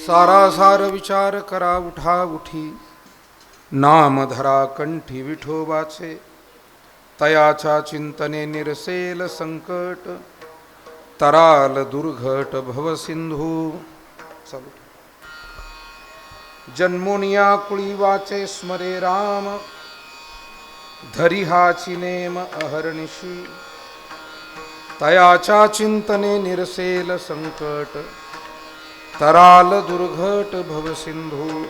सारासार विचार करा उठा उठी, नाम धरा कंठी विठोबाचे. तयाच्या चिंतने निरसेल संकट, तराल दुर्घट भवसिंधू. चालू. जन्मोनिया कुळी वाचे स्मरे राम, धरी हाची नेम अहर्निशी. तयाच्या चिंतने निरसेल संकट, तराल दुर्घट भवसिंधू.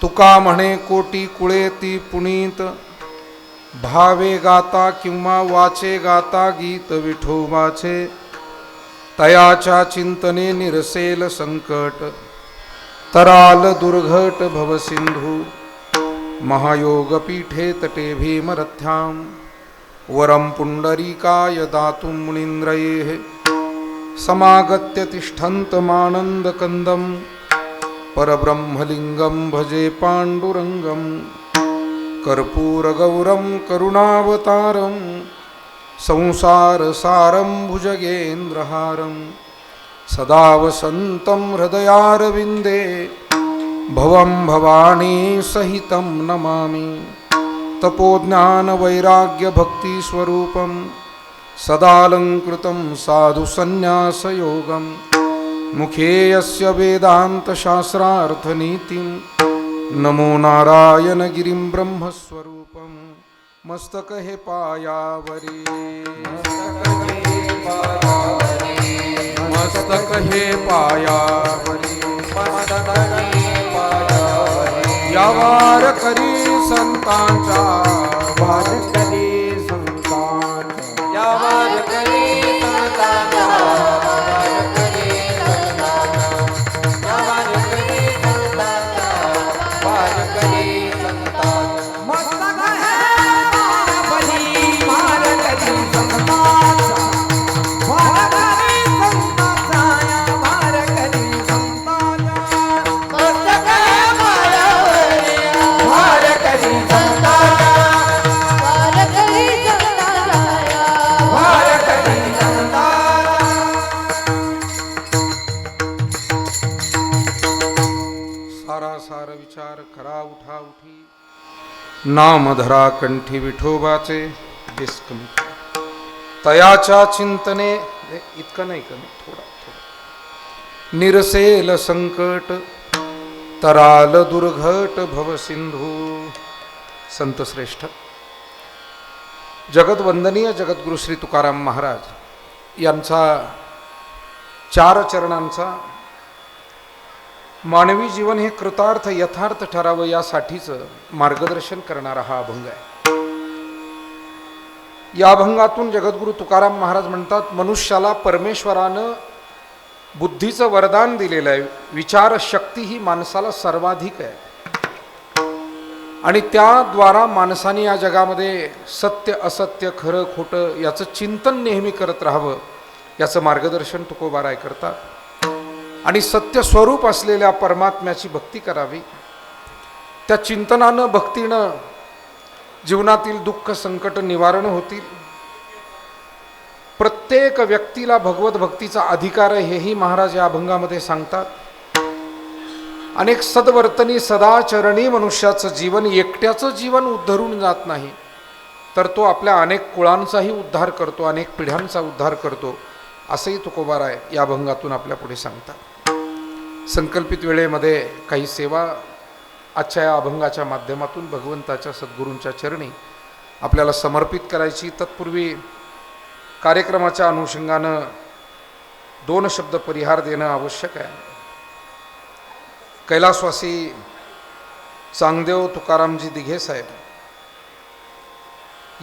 तुका म्हणे कोटी कुळे ती पुनीत, भावे गाता किंवा वाचे गाता गीत विठोबाचे. तयाच्या चिंतने निरसेल संकट, तराल दुर्घट भवसिंधू. महायोगपीठे तटे भीमरथ्यां, वरं पुंडरीकाय दातुं मुनीन्द्रयेः. समागत्य तिष्ठन्तमानन्दकन्दं, परब्रह्मलिङ्गं भजे पाण्डुरङ्गं. कर्पूरगौरं करुणावतारं, संसारसारं भुजगेन्द्रहारं. सदा वसन्तं हृदयारविन्दे, भवं भवानी सहितं नमामि. तपोज्ञानवैराग्यभक्तिस्वरूपं, सदालङ्कृतं साधुसन्न्यासयोगं. मुखे यस्य वेदान्तशास्त्रार्थनीतिं, नमो नारायणगिरिं ब्रह्मस्वरूपं. मस्तक हे पायावरी, मस्तक हे पायावरी. या वार करी संतांचा, वार करी संतांचा. या वार करी संतांचा, वार करी संतांचा. या वार करी संतांचा, वार करी संतांचा. मस्तक हे पायावरी, वार करी संतांचा, वार करी संतांचा. या वार करी संतांचा. मस्तक हे पायावरी, वार करी संतांचा, वार करी संतांचा. वार करी संतांचा. सारासार विचार करा उठा उठी, नाम धरा कंठी विठोबाचे. डिस्कमी तयाच्या चिंतने, इतकं नाही कमी, थोडा थोडा. निरसेल संकट, तराल दुर्घट भवसिंधू. संत श्रेष्ठ जगतवंदनीय जगद्गुरु श्री तुकाराम महाराज यांचा 4 चरणांचा मानवी जीवन हे कृतार्थ यथार्थ ठरावं यासाठीच मार्गदर्शन करणारा हा अभंग आहे. या अभंगातून जगद्गुरु तुकाराम महाराज म्हणतात, मनुष्याला परमेश्वरानं बुद्धीचं वरदान दिलेलं आहे. विचारशक्ती ही माणसाला सर्वाधिक आहे आणि त्याद्वारा माणसाने या जगामध्ये सत्य असत्य खरं खोटं याचं चिंतन नेहमी करत राहावं, याचं मार्गदर्शन तुकोबाराय करतात. आणि सत्य स्वरूप असलेल्या परमात्म्याची भक्ती करावी. त्या चिंतनानं भक्तीनं जीवनातील दुःख संकट निवारण होतील. प्रत्येक व्यक्तीला भगवत भक्तीचा अधिकार आहे हेही महाराज या अभंगामध्ये सांगतात. अनेक सद्वर्तनी सदाचरणी मनुष्याचं जीवन एकट्याचं जीवन उद्धरून जात नाही, तर तो आपल्या अनेक कुळांचाही उद्धार करतो, अनेक पिढ्यांचा उद्धार करतो, असंही तुकोबाराय या अभंगातून आपल्या पुढे सांगतात. संकल्पित वेळेमध्ये काही सेवा आजच्या या अभंगाच्या माध्यमातून भगवंताच्या सद्गुरूंच्या चरणी आपल्याला समर्पित करायची. तत्पूर्वी कार्यक्रमाच्या अनुषंगानं 2 शब्द परिहार देणं आवश्यक आहे. कैलासवासी चांगदेव तुकारामजी दिघे साहेब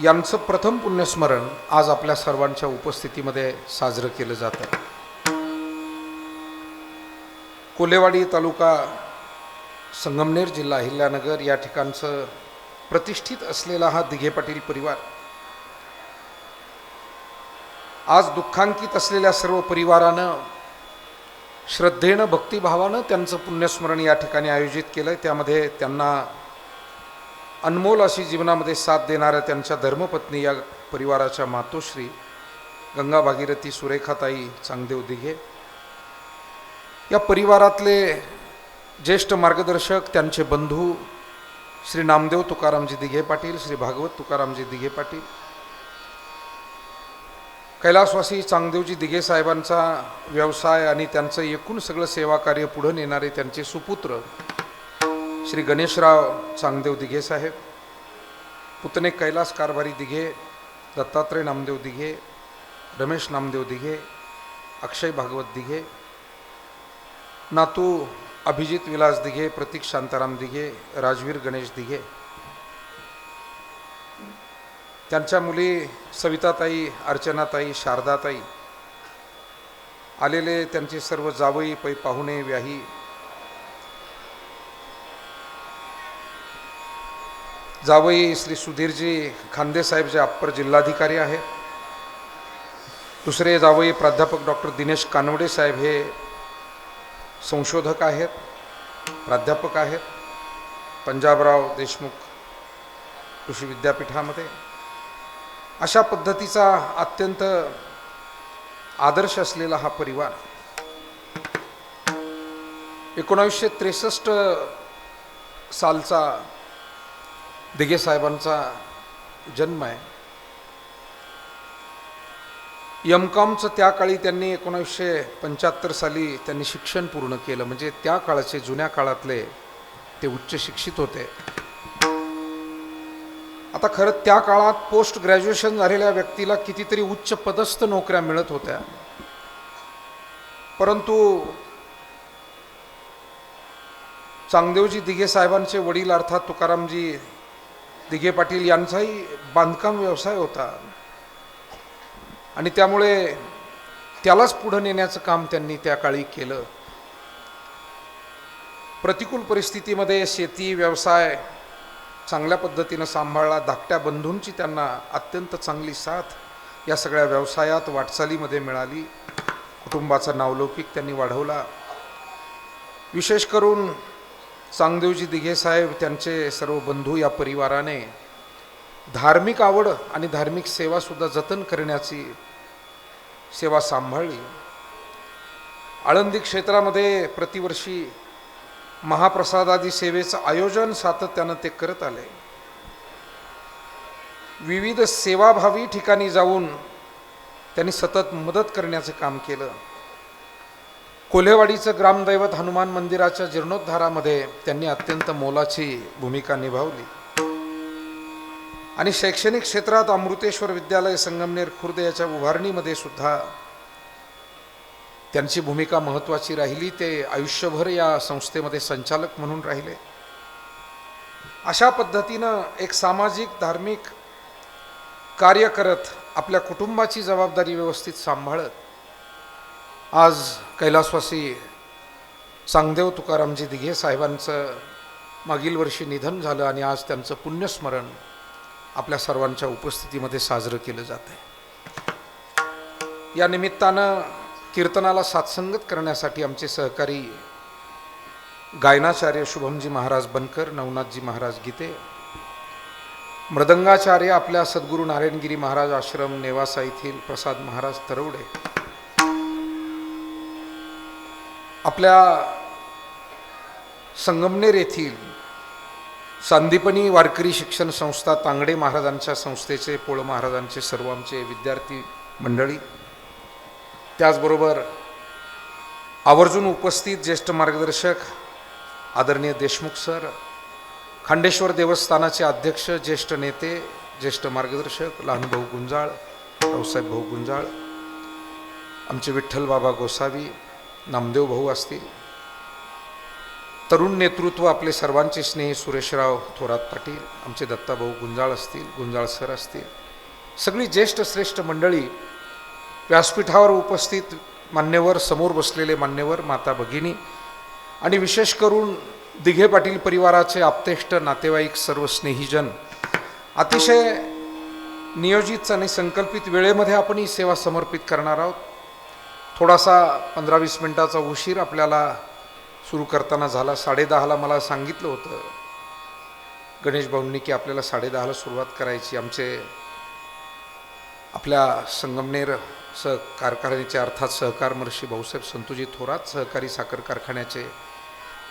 यांचं प्रथम पुण्यस्मरण आज आपल्या सर्वांच्या उपस्थितीमध्ये साजरं केलं जातं. कोल्हेवाडी तालुका संगमनेर जिल्हा अहिल्यानगर या ठिकाणचं प्रतिष्ठित असलेला हा दिघे पाटील परिवार आज दुःखांकित असलेल्या सर्व परिवारानं श्रद्धेनं भक्तिभावानं त्यांचं पुण्यस्मरण या ठिकाणी आयोजित केलं आहे. त्यामध्ये त्यांना अनमोल अशी जीवनामध्ये साथ देणाऱ्या त्यांच्या धर्मपत्नी या परिवाराच्या मातोश्री गंगा भागीरथी सुरेखाताई चांगदेव दिघे, या परिवारातले ज्येष्ठ मार्गदर्शक, त्यांचे बंधू श्री नामदेव तुकारामजी दिघे पाटील, श्री भागवत तुकारामजी दिघे पाटील, कैलासवासी चांगदेवजी दिघे साहेबांचा व्यवसाय आणि त्यांचं एकूण सगळं सेवा कार्य पुढे नेणारे त्यांचे सुपुत्र श्री गणेशराव चांगदेव दिघे साहेब, पुतणे कैलास कारभारी दिघे, दत्तात्रय नामदेव दिघे, रमेश नामदेव दिघे, अक्षय भागवत दिघे, नातू अभिजित विलास दिघे, प्रतीक शांताराम दिघे, राजवीर गणेश दिघे, त्यांच्या मुली सविताताई, अर्चनाताई, शारदाताई, आलेले त्यांचे सर्व जावई, पै पाहुणे, व्याही, जावई श्री सुधीरजी खांदेसाहेब जे अप्पर जिल्हाधिकारी आहेत, दुसरे जावई प्राध्यापक डॉक्टर दिनेश कानवडे साहेब हे संशोधक आहेत, प्राध्यापक आहेत पंजाबराव देशमुख कृषी विद्यापीठामध्ये. अशा पद्धतीचा अत्यंत आदर्श असलेला हा परिवार 1963 सालचा दिघे साहेबांचा जन्म आहे. एम.कॉमचं त्या काळी त्यांनी 1975 साली त्यांनी शिक्षण पूर्ण केलं. म्हणजे त्या काळाचे, जुन्या काळातले ते उच्च शिक्षित होते. आता खरं त्या काळात पोस्ट ग्रॅज्युएशन झालेल्या व्यक्तीला कितीतरी उच्च पदस्थ नोकऱ्या मिळत होत्या, परंतु चांगदेवजी दिघे साहेबांचे वडील अर्थात तुकारामजी दिघे पाटील यांचाही बांधकाम व्यवसाय होता आणि त्यामुळे त्यालाच पुढे नेण्याचं काम त्यांनी त्या काळी केलं. प्रतिकूल परिस्थितीमध्ये शेती व्यवसाय चांगल्या पद्धतीनं सांभाळला. धाकट्या बंधूंची त्यांना अत्यंत चांगली साथ या सगळ्या व्यवसायात वाटचालीमध्ये मिळाली. कुटुंबाचा नावलौकिक त्यांनी वाढवला. विशेष करून चांगदेवजी दिघे साहेब, त्यांचे सर्व बंधू, या परिवाराने धार्मिक आवड आणि धार्मिक सेवासुद्धा जतन करण्याची सेवा सांभाळली. आळंदी क्षेत्रामध्ये प्रतिवर्षी महाप्रसादादी सेवेचं आयोजन सातत्यानं ते करत आले. विविध सेवाभावी ठिकाणी जाऊन त्यांनी सतत मदत करण्याचं काम केलं. कोल्हेवाडीचं ग्रामदैवत हनुमान मंदिराच्या जीर्णोद्धारामध्ये त्यांनी अत्यंत मोलाची भूमिका निभावली आणि शैक्षणिक क्षेत्रात अमृतेश्वर विद्यालय संगमनेर खुर्द याच्या उभारणीमध्ये सुद्धा त्यांची भूमिका महत्त्वाची राहिली. ते आयुष्यभर या संस्थेमध्ये संचालक म्हणून राहिले. अशा पद्धतीनं एक सामाजिक धार्मिक कार्य करत आपल्या कुटुंबाची जबाबदारी व्यवस्थित सांभाळत आज कैलासवासी चांगदेव तुकारामजी दिघे साहेबांचं मागील वर्षी निधन झालं आणि आज त्यांचं पुण्यस्मरण आपल्या सर्वांच्या उपस्थितीमध्ये साजरं केलं जात आहे. या निमित्तानं कीर्तनाला साथसंगत करण्यासाठी आमचे सहकारी गायनाचार्य शुभमजी महाराज बनकर, नवनाथजी महाराज गीते, मृदंगाचार्य आपल्या सद्गुरू नारायणगिरी महाराज आश्रम नेवासा येथील प्रसाद महाराज तरवडे, आपल्या संगमनेर येथील सांदीपनी वारकरी शिक्षण संस्था तांगडे महाराजांच्या संस्थेचे, पोळ महाराजांचे सर्व आमचे विद्यार्थी मंडळी, त्याचबरोबर आवर्जून उपस्थित ज्येष्ठ मार्गदर्शक आदरणीय देशमुख सर, खांडेश्वर देवस्थानाचे अध्यक्ष, ज्येष्ठ नेते, ज्येष्ठ मार्गदर्शक लहानभाऊ गुंजाळ, रावसाहेब भाऊ गुंजाळ, आमचे विठ्ठल बाबा गोसावी, नामदेव भाऊ असतील, तरुण नेतृत्व आपले सर्वांचे स्नेही सुरेशराव थोरात पाटील, आमचे दत्ताभाऊ गुंजाळ असतील, गुंजाळ सर असतील, सगळी ज्येष्ठ श्रेष्ठ मंडळी, व्यासपीठावर उपस्थित मान्यवर, समोर बसलेले मान्यवर, माता भगिनी आणि विशेष करून दिघे पाटील परिवाराचे आप्तेष्ट नातेवाईक, सर्व स्नेहीजन, अतिशय नियोजित आणि संकल्पित वेळेमध्ये आपण ही सेवा समर्पित करणार आहोत. थोडासा 15-20 मिनिटाचा उशीर आपल्याला सुरू करताना झाला. 10:30ला मला सांगितलं होतं गणेश भाऊंनी की आपल्याला 10:30ला सुरुवात करायची. आमचे आपल्या संगमनेर कारखान्याचे अर्थात सहकार महर्षी भाऊसाहेब संतोजी थोरात सहकारी साखर कारखान्याचे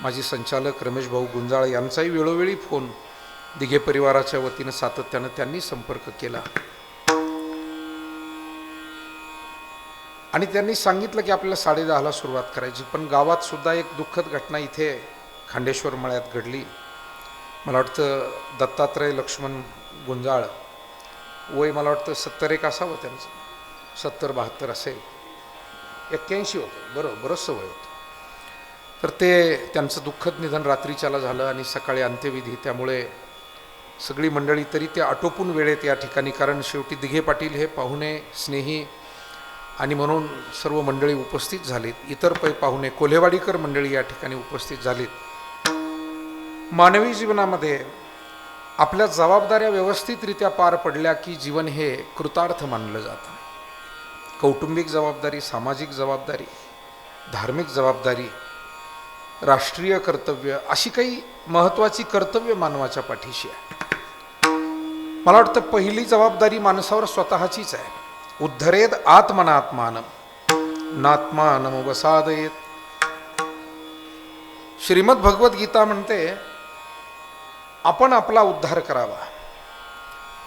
माजी संचालक रमेश भाऊ गुंजाळ यांचाही वेळोवेळी फोन दिघे परिवाराच्या वतीनं सातत्यानं त्यांनी संपर्क केला आणि त्यांनी सांगितलं की आपल्याला 10:30ला सुरुवात करायची. पण गावात सुद्धा एक दुःखद घटना इथे खांडेश्वर मळ्यात घडली. मला वाटतं दत्तात्रय लक्ष्मण गुंजाळ, वय मला वाटतं 71 असावं त्यांचं, 70-72 असेल, 81 होतं, बरंचसं वय होतं. तर ते त्यांचं दुःखद निधन रात्रीच्याला झालं आणि सकाळी अंत्यविधी. त्यामुळे सगळी मंडळी तरी ते आटोपून वेळेत या ठिकाणी, कारण शेवटी दिघे पाटील हे पाहुणे स्नेही आणि म्हणून सर्व मंडळी उपस्थित झालीत. इतर पाहुणे कोल्हेवाडीकर मंडळी या ठिकाणी उपस्थित झालीत. मानवी जीवनामध्ये आपल्या जबाबदाऱ्या व्यवस्थितरित्या पार पडल्या की जीवन हे कृतार्थ मानलं जातं. कौटुंबिक जबाबदारी, सामाजिक जबाबदारी, धार्मिक जबाबदारी, राष्ट्रीय कर्तव्य, अशी काही महत्त्वाची कर्तव्य मानवाच्या पाठीशी आहे. मला वाटतं पहिली जबाबदारी माणसावर स्वतःचीच आहे. उद्धरेद आत्मनात्मानम नात्मानम वसादयेत. श्रीमद भगवद्गीता म्हणते आपण आपला उद्धार करावा,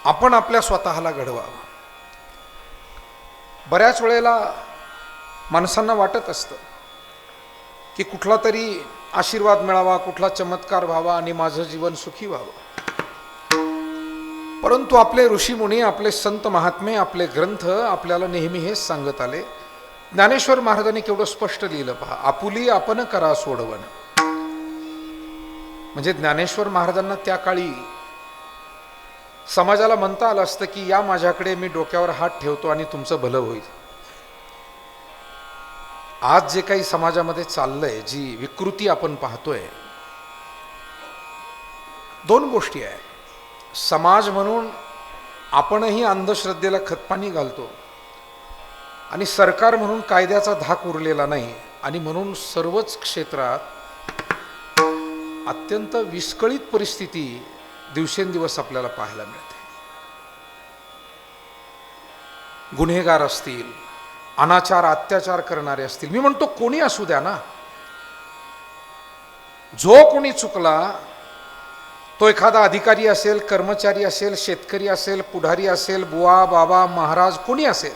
आपण आपल्या स्वतःला घडवावं. बऱ्याच वेळेला माणसांना वाटत असतं की कुठला तरी आशीर्वाद मिळावा, कुठला चमत्कार व्हावा आणि माझं जीवन सुखी व्हावं. परंतु आपले ऋषीमुनी, आपले संत महात्मे, आपले ग्रंथ आपल्याला नेहमी हेच सांगत आले. ज्ञानेश्वर महाराजांनी केवढं स्पष्ट लिहिलं पहा, आपुली आपण करा सोडवण. म्हणजे ज्ञानेश्वर महाराजांना त्या काळी समाजाला म्हणता आलं असतं की या माझ्याकडे, मी डोक्यावर हात ठेवतो आणि तुमचं भलं होईल. आज जे काही समाजामध्ये चाललंय, जी विकृती आपण पाहतोय, दोन गोष्टी आहेत. समाज म्हणून आपणही अंधश्रद्धेला खतपाणी घालतो आणि सरकार म्हणून कायद्याचा धाक उरलेला नाही आणि म्हणून सर्वच क्षेत्रात अत्यंत विस्कळीत परिस्थिती दिवसेंदिवस आपल्याला पाहायला मिळते. गुन्हेगार असतील, अनाचार अत्याचार करणारे असतील, मी म्हणतो कोणी असू द्या ना, जो कोणी चुकला, तो एखादा अधिकारी असेल, कर्मचारी असेल, शेतकरी असेल, पुढारी असेल, बुवा बाबा महाराज कोणी असेल,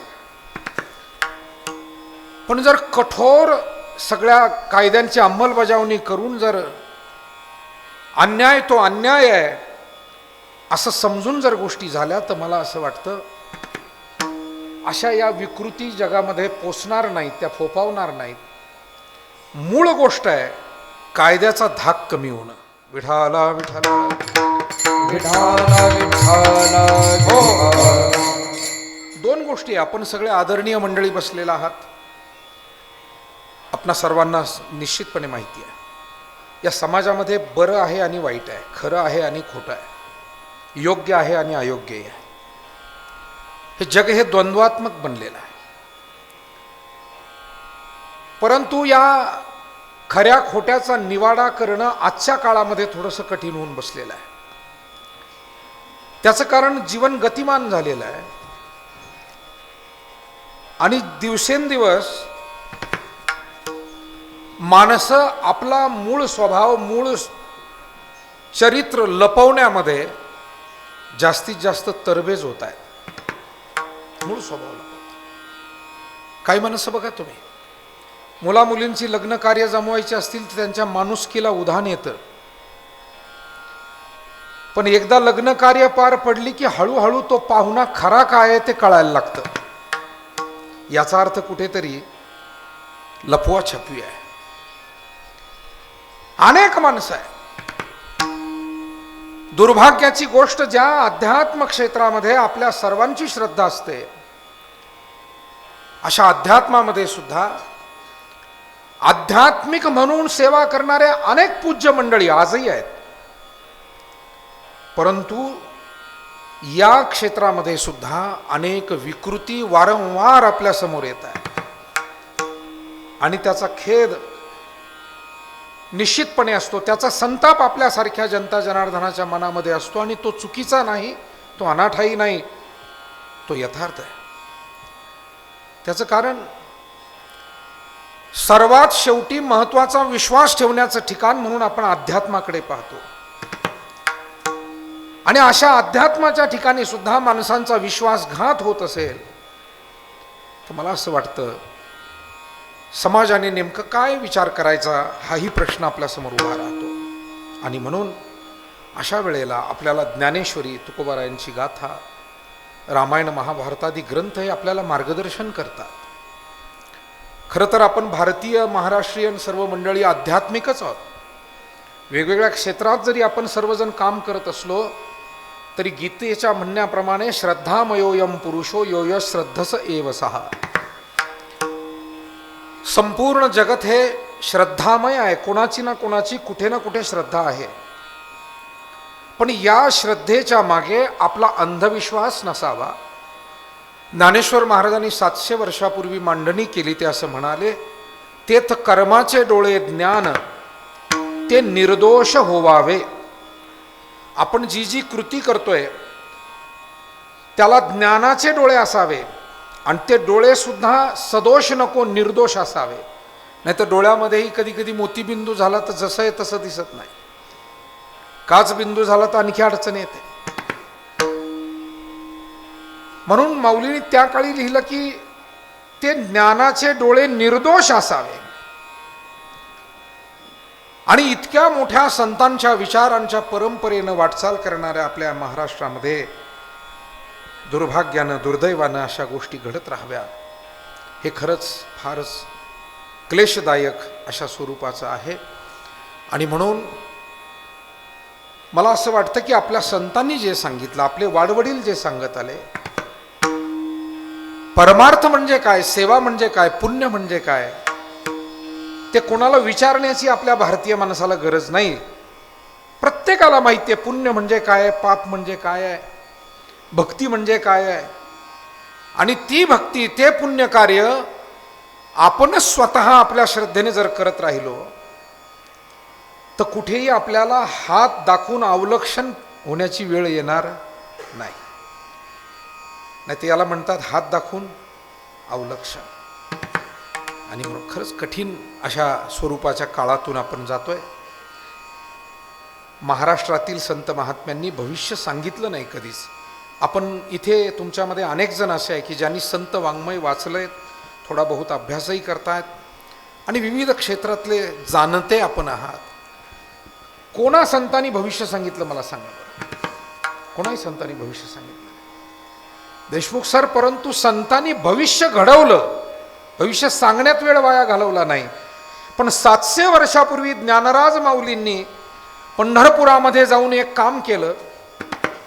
पण जर कठोर सगळ्या कायद्यांची अंमलबजावणी करून जर अन्याय तो अन्याय आहे असं समजून जर गोष्टी झाल्या, तर मला असं वाटतं अशा या विकृती जगामध्ये पोचणार नाहीत, त्या फोफावणार नाहीत. मूळ गोष्ट आहे कायद्याचा धाक कमी होणं. विठाला विठाला विठाला विठाला. दोन गोष्टी. आपण सगळे आदरणीय मंडळी बसलेला आहात, आपणा सर्वांना निश्चितपणे माहिती आहे या समाजामध्ये बरं आहे आणि वाईट आहे, खरं आहे आणि खोटं आहे, योग्य आहे आणि अयोग्य आहे. हे जग हे द्वंद्वात्मक बनलेलं आहे. परंतु या खऱ्या खोट्याचा निवाडा करणं आजच्या काळामध्ये थोडंसं कठीण होऊन बसलेलं आहे. त्याचं कारण जीवन गतिमान झालेलं आहे आणि दिवसेंदिवस माणसं आपला मूळ स्वभाव, मूळ चरित्र लपवण्यामध्ये जास्तीत जास्त तरबेज होत आहेत. मूळ स्वभाव लपवतात. काही माणसं बघा तुम्ही, मुलामुलींची लग्न कार्य जमवायची असतील तर त्यांच्या माणुसकीला उधाण येतं, पण एकदा लग्न कार्य पार पडली की हळूहळू तो पाहुणा खरा काय आहे ते कळायला लागतं. याचा अर्थ कुठेतरी लपवा छपवी आहे. अनेक माणसं आहे. दुर्भाग्याची गोष्ट, ज्या अध्यात्म क्षेत्रामध्ये आपल्या सर्वांची श्रद्धा असते, अशा अध्यात्मामध्ये सुद्धा आध्यात्मिक म्हणून सेवा करणारे अनेक पूज्य मंडळी आजही आहेत. परंतु या क्षेत्रामध्ये सुद्धा अनेक विकृती वारंवार आपल्या समोर येत आहे आणि त्याचा खेद निश्चितपणे असतो. त्याचा संताप आपल्यासारख्या जनता जनार्दनाच्या मनामध्ये असतो आणि तो चुकीचा नाही, तो अनाठाई नाही, तो यथार्थ आहे. त्याचं कारण सर्वात शेवटी महत्वाचा विश्वास ठेवण्याचं ठिकाण म्हणून आपण अध्यात्माकडे पाहतो. आणि अशा अध्यात्माच्या ठिकाणी सुद्धा माणसांचा विश्वासघात होत असेल तर मला असं वाटतं समाजाने नेमकं काय विचार करायचा हाही प्रश्न आपल्यासमोर उभा राहतो. आणि म्हणून अशा वेळेला आपल्याला ज्ञानेश्वरी, तुकोबारायांची गाथा, रामायण, महाभारतादी ग्रंथ हे आपल्याला मार्गदर्शन करतात. खरं तर आपण भारतीय, महाराष्ट्रीयन सर्व मंडळी आध्यात्मिकच आहोत. वेगवेगळ्या क्षेत्रात जरी आपण सर्वजण काम करत असलो तरी गीतेच्या म्हणण्याप्रमाणे श्रद्धामयोयम पुरुषो योय श्रद्धस एव सहा. संपूर्ण जगत हे श्रद्धामय आहे. कोणाची ना कोणाची कुठे ना कुठे श्रद्धा आहे. पण या श्रद्धेच्या मागे आपला अंधविश्वास नसावा. ज्ञानेश्वर महाराजांनी 700 वर्षापूर्वी मांडणी केली. ते असं म्हणाले, तेथ कर्माचे डोळे ज्ञान ते निर्दोष होवावे. आपण जी जी कृती करतोय त्याला ज्ञानाचे डोळे असावे आणि ते डोळे सुद्धा सदोष नको, निर्दोष असावे. नाही तर डोळ्यामध्येही कधी कधी मोतीबिंदू झाला तर जसं आहे तसं दिसत नाही, काच बिंदू झाला तर आणखी अडचण येते. म्हणून माऊलींनी त्या काळी लिहिलं की ते ज्ञानाचे डोळे निर्दोष असावे. आणि इतक्या मोठ्या संतांच्या विचारांच्या परंपरेनं वाटचाल करणाऱ्या आपल्या महाराष्ट्रामध्ये दुर्भाग्यानं, दुर्दैवानं अशा गोष्टी घडत राहाव्या हे खरंच फारच क्लेशदायक अशा स्वरूपाचं आहे. आणि म्हणून मला असं वाटतं की आपल्या संतांनी जे सांगितलं, आपले वाडवडील जे सांगत आले, परमार्थ म्हणजे काय, सेवा म्हणजे काय, पुण्य म्हणजे काय, ते कोणाला विचारण्याची आपल्या भारतीय माणसाला गरज नाही. प्रत्येकाला माहिती आहे पुण्य म्हणजे काय, पाप म्हणजे काय आहे, भक्ती म्हणजे काय आहे. आणि ती भक्ती, ते पुण्य कार्य आपणच स्वतः आपल्या श्रद्धेने जर करत राहिलो तर कुठेही आपल्याला हात दाखवून अवलक्षण होण्याची वेळ येणार नाही. नाही तर याला म्हणतात हात दाखवून अवलक्षण. आणि म्हणून खरंच कठीण अशा स्वरूपाच्या काळातून आपण जातोय. महाराष्ट्रातील संत महात्म्यांनी भविष्य सांगितलं नाही कधीच. आपण इथे तुमच्यामध्ये अनेक जण असे आहे की ज्यांनी संत वाङ्मय वाचलंय, थोडा बहुत अभ्यासही करतायत आणि विविध क्षेत्रातले जाणते आपण आहात. कोणा संतांनी भविष्य सांगितलं मला सांगा बरं. कोणाही संतांनी भविष्य सांगितलं देशमुख सर, परंतु संतांनी भविष्य घडवलं, भविष्य सांगण्यात वेळ वाया घालवला नाही. पण 700 वर्षापूर्वी ज्ञानराज माऊलींनी पंढरपुरामध्ये जाऊन एक काम केलं.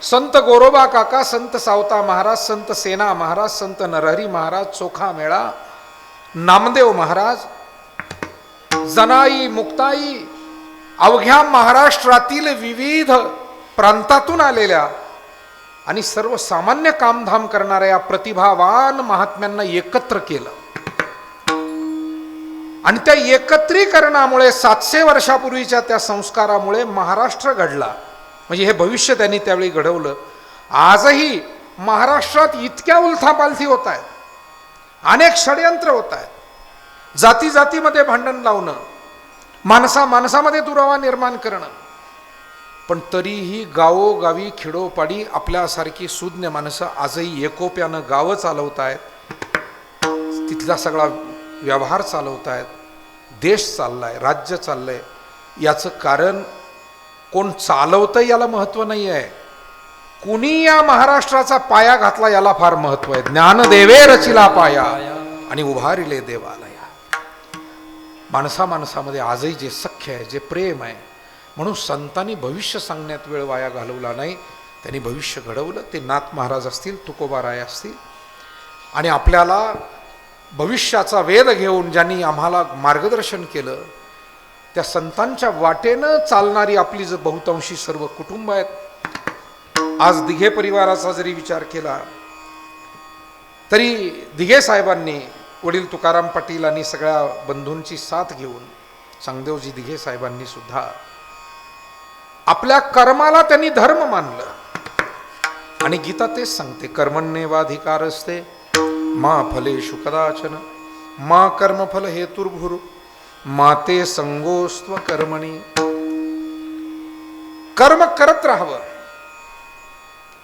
संत गोरोबा काका, संत सावता महाराज, संत सेना महाराज, संत नरहरी महाराज, चोखा मेळा, नामदेव महाराज, जनाई, मुक्ताई, अवघ्या महाराष्ट्रातील विविध प्रांतातून आलेल्या आणि सर्वसामान्य कामधाम करणाऱ्या या प्रतिभावान महात्म्यांना एकत्र केलं. आणि त्या एकत्रीकरणामुळे 700 वर्षापूर्वीच्या त्या संस्कारामुळे महाराष्ट्र घडला. म्हणजे हे भविष्य त्यांनी त्यावेळी घडवलं. आजही महाराष्ट्रात इतक्या उलथापालथी होत आहेत, अनेक षडयंत्र होत आहेत, जाती जातीमध्ये भांडण लावणं, माणसामध्ये दुरावा निर्माण करणं. पण तरीही गावोगावी, खेडोपाडी आपल्यासारखी सुज्ञ माणसं आजही एकोप्यानं गावं चालवत आहेत, तिथला सगळा व्यवहार चालवत आहेत, देश चाललाय, राज्य चाललंय. याचं कारण कोण चालवतं याला महत्त्व नाही आहे, कुणी या महाराष्ट्राचा पाया घातला याला फार महत्त्व आहे. ज्ञानदेवे रचिला पाया आणि उभारिले देवालया. माणसामध्ये आजही जे सख्य आहे, जे प्रेम आहे, म्हणून संतांनी भविष्य सांगण्यात वेळ वाया घालवला नाही. त्यांनी भविष्य घडवलं. ते नाथ महाराज असतील, तुकोबाराय असतील, आणि आपल्याला भविष्याचा वेध घेऊन ज्यांनी आम्हाला मार्गदर्शन केलं, त्या संतांच्या वाटेनं चालणारी आपली जर बहुतांशी सर्व कुटुंब आहेत. आज दिघे परिवाराचा जरी विचार केला तरी दिघे साहेबांनी, वडील तुकाराम पाटील आणि सगळ्या बंधूंची साथ घेऊन, चांगदेवजी दिघे साहेबांनी सुद्धा आपल्या कर्माला त्यांनी धर्म मानलं. आणि गीता तेच सांगते, कर्मण्येवाधिकार असते मा फलेषु कदाचन मा कर्मफल हेतुर्भुरु माते संगोस्त्व कर्मणी. कर्म करत राहावं.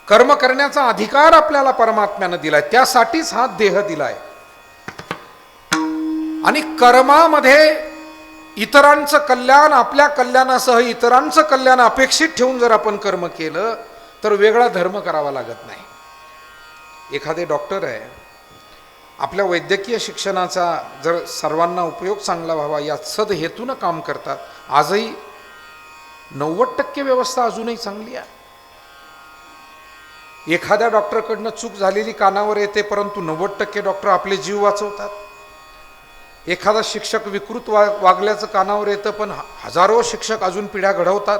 कर्म करण्याचा अधिकार आपल्याला परमात्म्यानं दिलाय, त्यासाठीच हा देह दिलाय. आणि कर्मामध्ये इतरांचं कल्याण, आपल्या कल्याणासह इतरांचं कल्याण अपेक्षित ठेवून जर आपण कर्म केलं तर वेगळा धर्म करावा लागत नाही. एखादे डॉक्टर आहे, आपल्या वैद्यकीय शिक्षणाचा जर सर्वांना उपयोग चांगला व्हावा या सद हेतून काम करतात. आजही 90% व्यवस्था अजूनही चांगली आहे. एखाद्या डॉक्टरकडनं चूक झालेली कानावर येते, परंतु 90% डॉक्टर आपले जीव वाचवतात. एखादा शिक्षक विकृत वागल्याचं कानावर येतं, पण हजारो शिक्षक अजून पिढ्या घडवतात.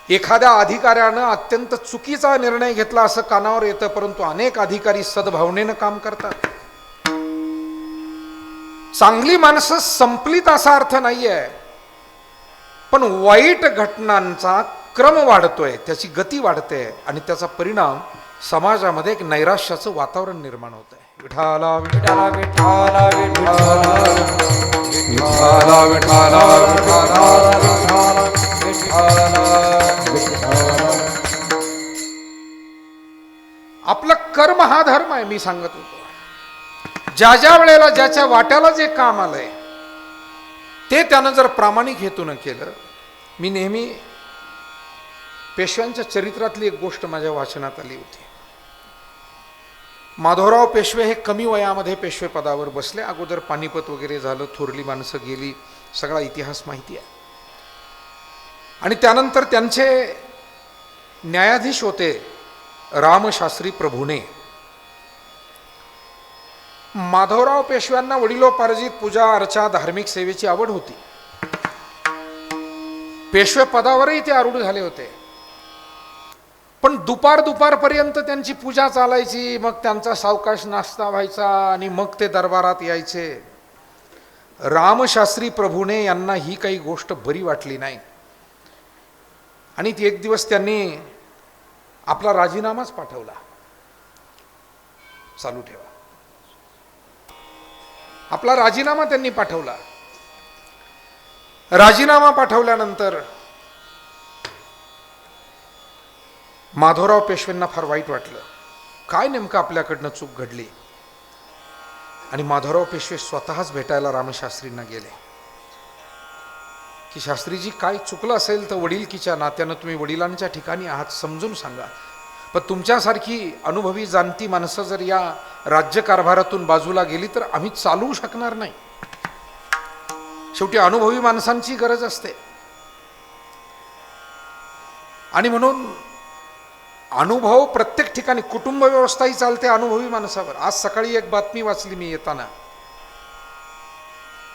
एखाद्या अधिकाऱ्यानं अत्यंत चुकीचा निर्णय घेतला असं कानावर येतं, परंतु अनेक अधिकारी सद्भावनेनं काम करतात. चांगली माणसं संपलीत असा अर्थ नाहीये, पण वाईट घटनांचा क्रम वाढतोय, त्याची गती वाढते आणि त्याचा परिणाम समाजामध्ये एक नैराश्याचं वातावरण निर्माण होत आहे. विठाला विठाला विठाला विठाला विठाला विठाला विठाला. आपलं कर्म हा धर्म आहे. मी सांगत होतो, ज्या ज्या वेळेला ज्याच्या वाट्याला जे काम आलंय ते त्यानं जर प्रामाणिक हेतून केलं. मी नेहमी पेशव्यांच्या चरित्रातली एक गोष्ट माझ्या वाचनात आली होती. माधवराव पेशवे हे कमी वयामध्ये पेशवे पदावर बसले. अगोदर पानिपत वगैरे झालं, थोरली माणसं गेली, सगळा इतिहास माहिती आहे. आणि त्यानंतर त्यांचे न्यायाधीश होते रामशास्त्री प्रभूने. माधवराव पेशव्यांना वडिलोपार्जित पूजा अर्चा धार्मिक सेवेची आवड होती. पेशवे पदावरही ते आरूढ झाले होते. पण दुपारपर्यंत त्यांची पूजा चालायची, मग त्यांचा सावकाश नाश्ता व्हायचा आणि मग ते दरबारात यायचे. रामशास्त्री प्रभूने यांना ही काही गोष्ट बरी वाटली नाही आणि एक दिवस त्यांनी आपला राजीनामाच पाठवला. चालू ठेवा. आपला राजीनामा त्यांनी पाठवला. राजीनामा पाठवल्यानंतर माधवराव पेशवेंना फार वाईट वाटलं. काय नेमकं आपल्याकडनं चूक घडली. आणि माधवराव पेशवे स्वतःच भेटायला रामशास्त्रींना गेले की शास्त्रीजी काय चुकलं असेल तर वडिलकीच्या नात्यानं तुम्ही वडिलांच्या ठिकाणी आहात, समजून सांगा. पण तुमच्यासारखी अनुभवी जाणती माणसं जर या राज्यकारभारातून बाजूला गेली तर आम्ही चालवू शकणार नाही. शेवटी अनुभवी माणसांची गरज असते. आणि म्हणून अनुभव प्रत्येक ठिकाणी, कुटुंब व्यवस्थाही चालते अनुभवी माणसावर. आज सकाळी एक बातमी वाचली मी येताना,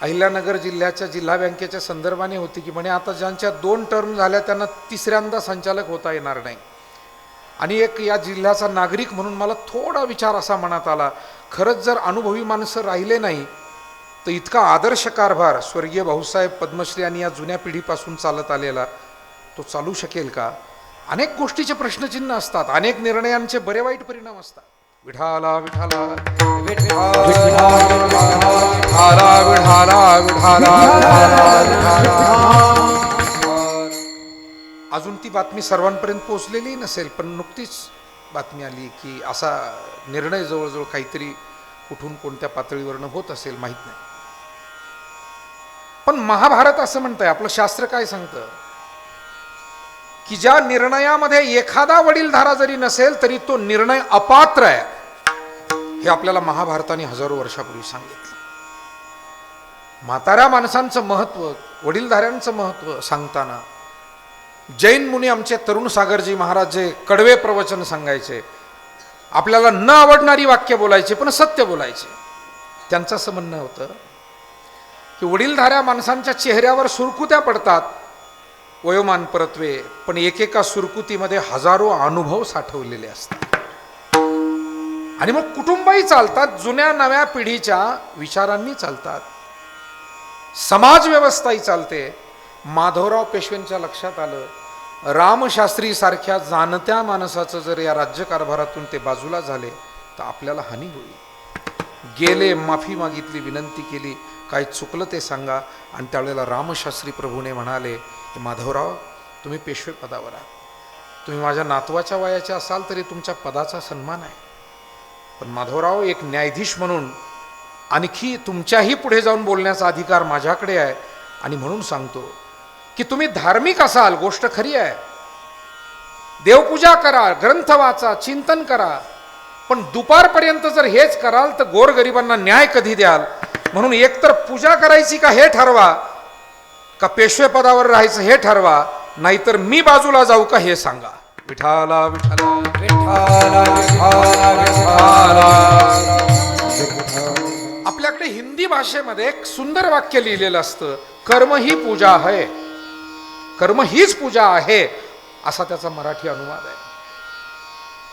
अहिल्यानगर जिल्ह्याच्या जिल्हा बँकेच्या संदर्भाने होती की म्हणे आता ज्यांच्या 2 टर्म झाल्या त्यांना तिसऱ्यांदा संचालक होता येणार नाही. आणि एक या जिल्ह्याचा नागरिक म्हणून मला थोडा विचार असा मनात आला, खरंच जर अनुभवी माणसं राहिले नाही तर इतका आदर्श कारभार स्वर्गीय भाऊसाहेब पद्मश्री यांनी या जुन्या पिढीपासून चालत आलेला तो चालू शकेल का. अनेक गोष्टीचे प्रश्नचिन्ह असतात, अनेक निर्णयांचे बरे वाईट परिणाम असतात. विठाला विठाला विठाला विठाला विठाला. अजून ती बातमी सर्वांपर्यंत पोहोचलेली नसेल, पण नुकतीच बातमी आली की असा निर्णय जवळजवळ काहीतरी कुठून कोणत्या पातळीवरनं होत असेल माहीत नाही. पण महाभारत असं म्हणतंय, आपलं शास्त्र काय सांगतं की ज्या निर्णयामध्ये एखादा वडीलधारा जरी नसेल तरी तो निर्णय अपात्र आहे. हे आपल्याला महाभारताने हजारो वर्षापूर्वी सांगितलं. म्हाताऱ्या माणसांचं महत्व, वडीलधाऱ्यांचं महत्व सांगताना जैन मुनी आमचे तरुण सागरजी महाराज जे कडवे प्रवचन सांगायचे, आपल्याला न आवडणारी वाक्य बोलायचे पण सत्य बोलायचे. त्यांचं असं म्हणणं होतं की वडीलधाऱ्या माणसांच्या चेहऱ्यावर सुरकुत्या पडतात वयोमान परत्वे, पण एकेका सुरकुतीमध्ये हजारो अनुभव साठवलेले असतात. आणि मग कुटुंबही चालतात, जुन्या नव्या पिढीच्या विचारांनी चालतात, समाज व्यवस्थाही चालते. माधवराव पेशव्यांच्या लक्षात आलं, रामशास्त्री सारख्या जाणत्या माणसाचं जर या राज्यकारभारातून ते बाजूला झाले तर आपल्याला हानी होईल. गेले, माफी मागितली, विनंती केली, काय चुकलं ते सांगा. आणि त्यावेळेला रामशास्त्री प्रभूने म्हणाले की माधवराव, तुम्ही पेशवे पदावर आहात, तुम्ही माझ्या नातवाच्या वयाचे असाल तरी तुमच्या पदाचा सन्मान आहे, पण माधवराव एक न्यायाधीश म्हणून आणखी तुमच्याही पुढे जाऊन बोलण्याचा अधिकार माझ्याकडे आहे. आणि म्हणून सांगतो की तुम्ही धार्मिक असाल, गोष्ट खरी आहे, देवपूजा करा, ग्रंथ वाचा, चिंतन करा, पण दुपारपर्यंत जर हेच कराल तर गोरगरिबांना न्याय कधी द्याल. म्हणून एकतर पूजा करायची का हे ठरवा, का पेशवे पदावर राहायचं हे ठरवा, नाहीतर मी बाजूला जाऊ का हे सांगा. विठाला विठाला विठाला विठाला. आपल्याकडे हिंदी भाषेमध्ये एक सुंदर वाक्य लिहिलेलं असतं, कर्म ही पूजा आहे, कर्म हीच पूजा आहे, असा त्याचा मराठी अनुवाद आहे.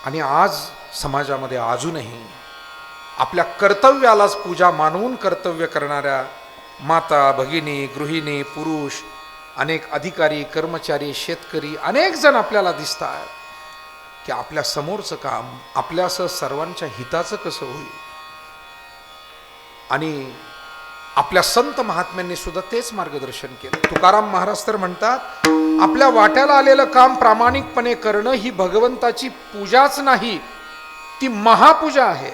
आणि आज समाजामध्ये अजूनही आपल्या कर्तव्यालाच पूजा मानवून कर्तव्य करणाऱ्या माता, भगिनी, गृहिणी, पुरुष, अनेक अधिकारी, कर्मचारी, शेतकरी, अनेक जण आपल्याला दिसतात की आपल्या समोरचं काम आपल्यासह सर्वांच्या हिताचं कसं होईल. आणि आपल्या संत महात्म्यांनी सुद्धा तेच मार्गदर्शन केलं. तुकाराम महाराज तर म्हणतात, आपल्या वाट्याला आलेलं काम प्रामाणिकपणे करणं ही भगवंताची पूजाच नाही, ती महापूजा आहे.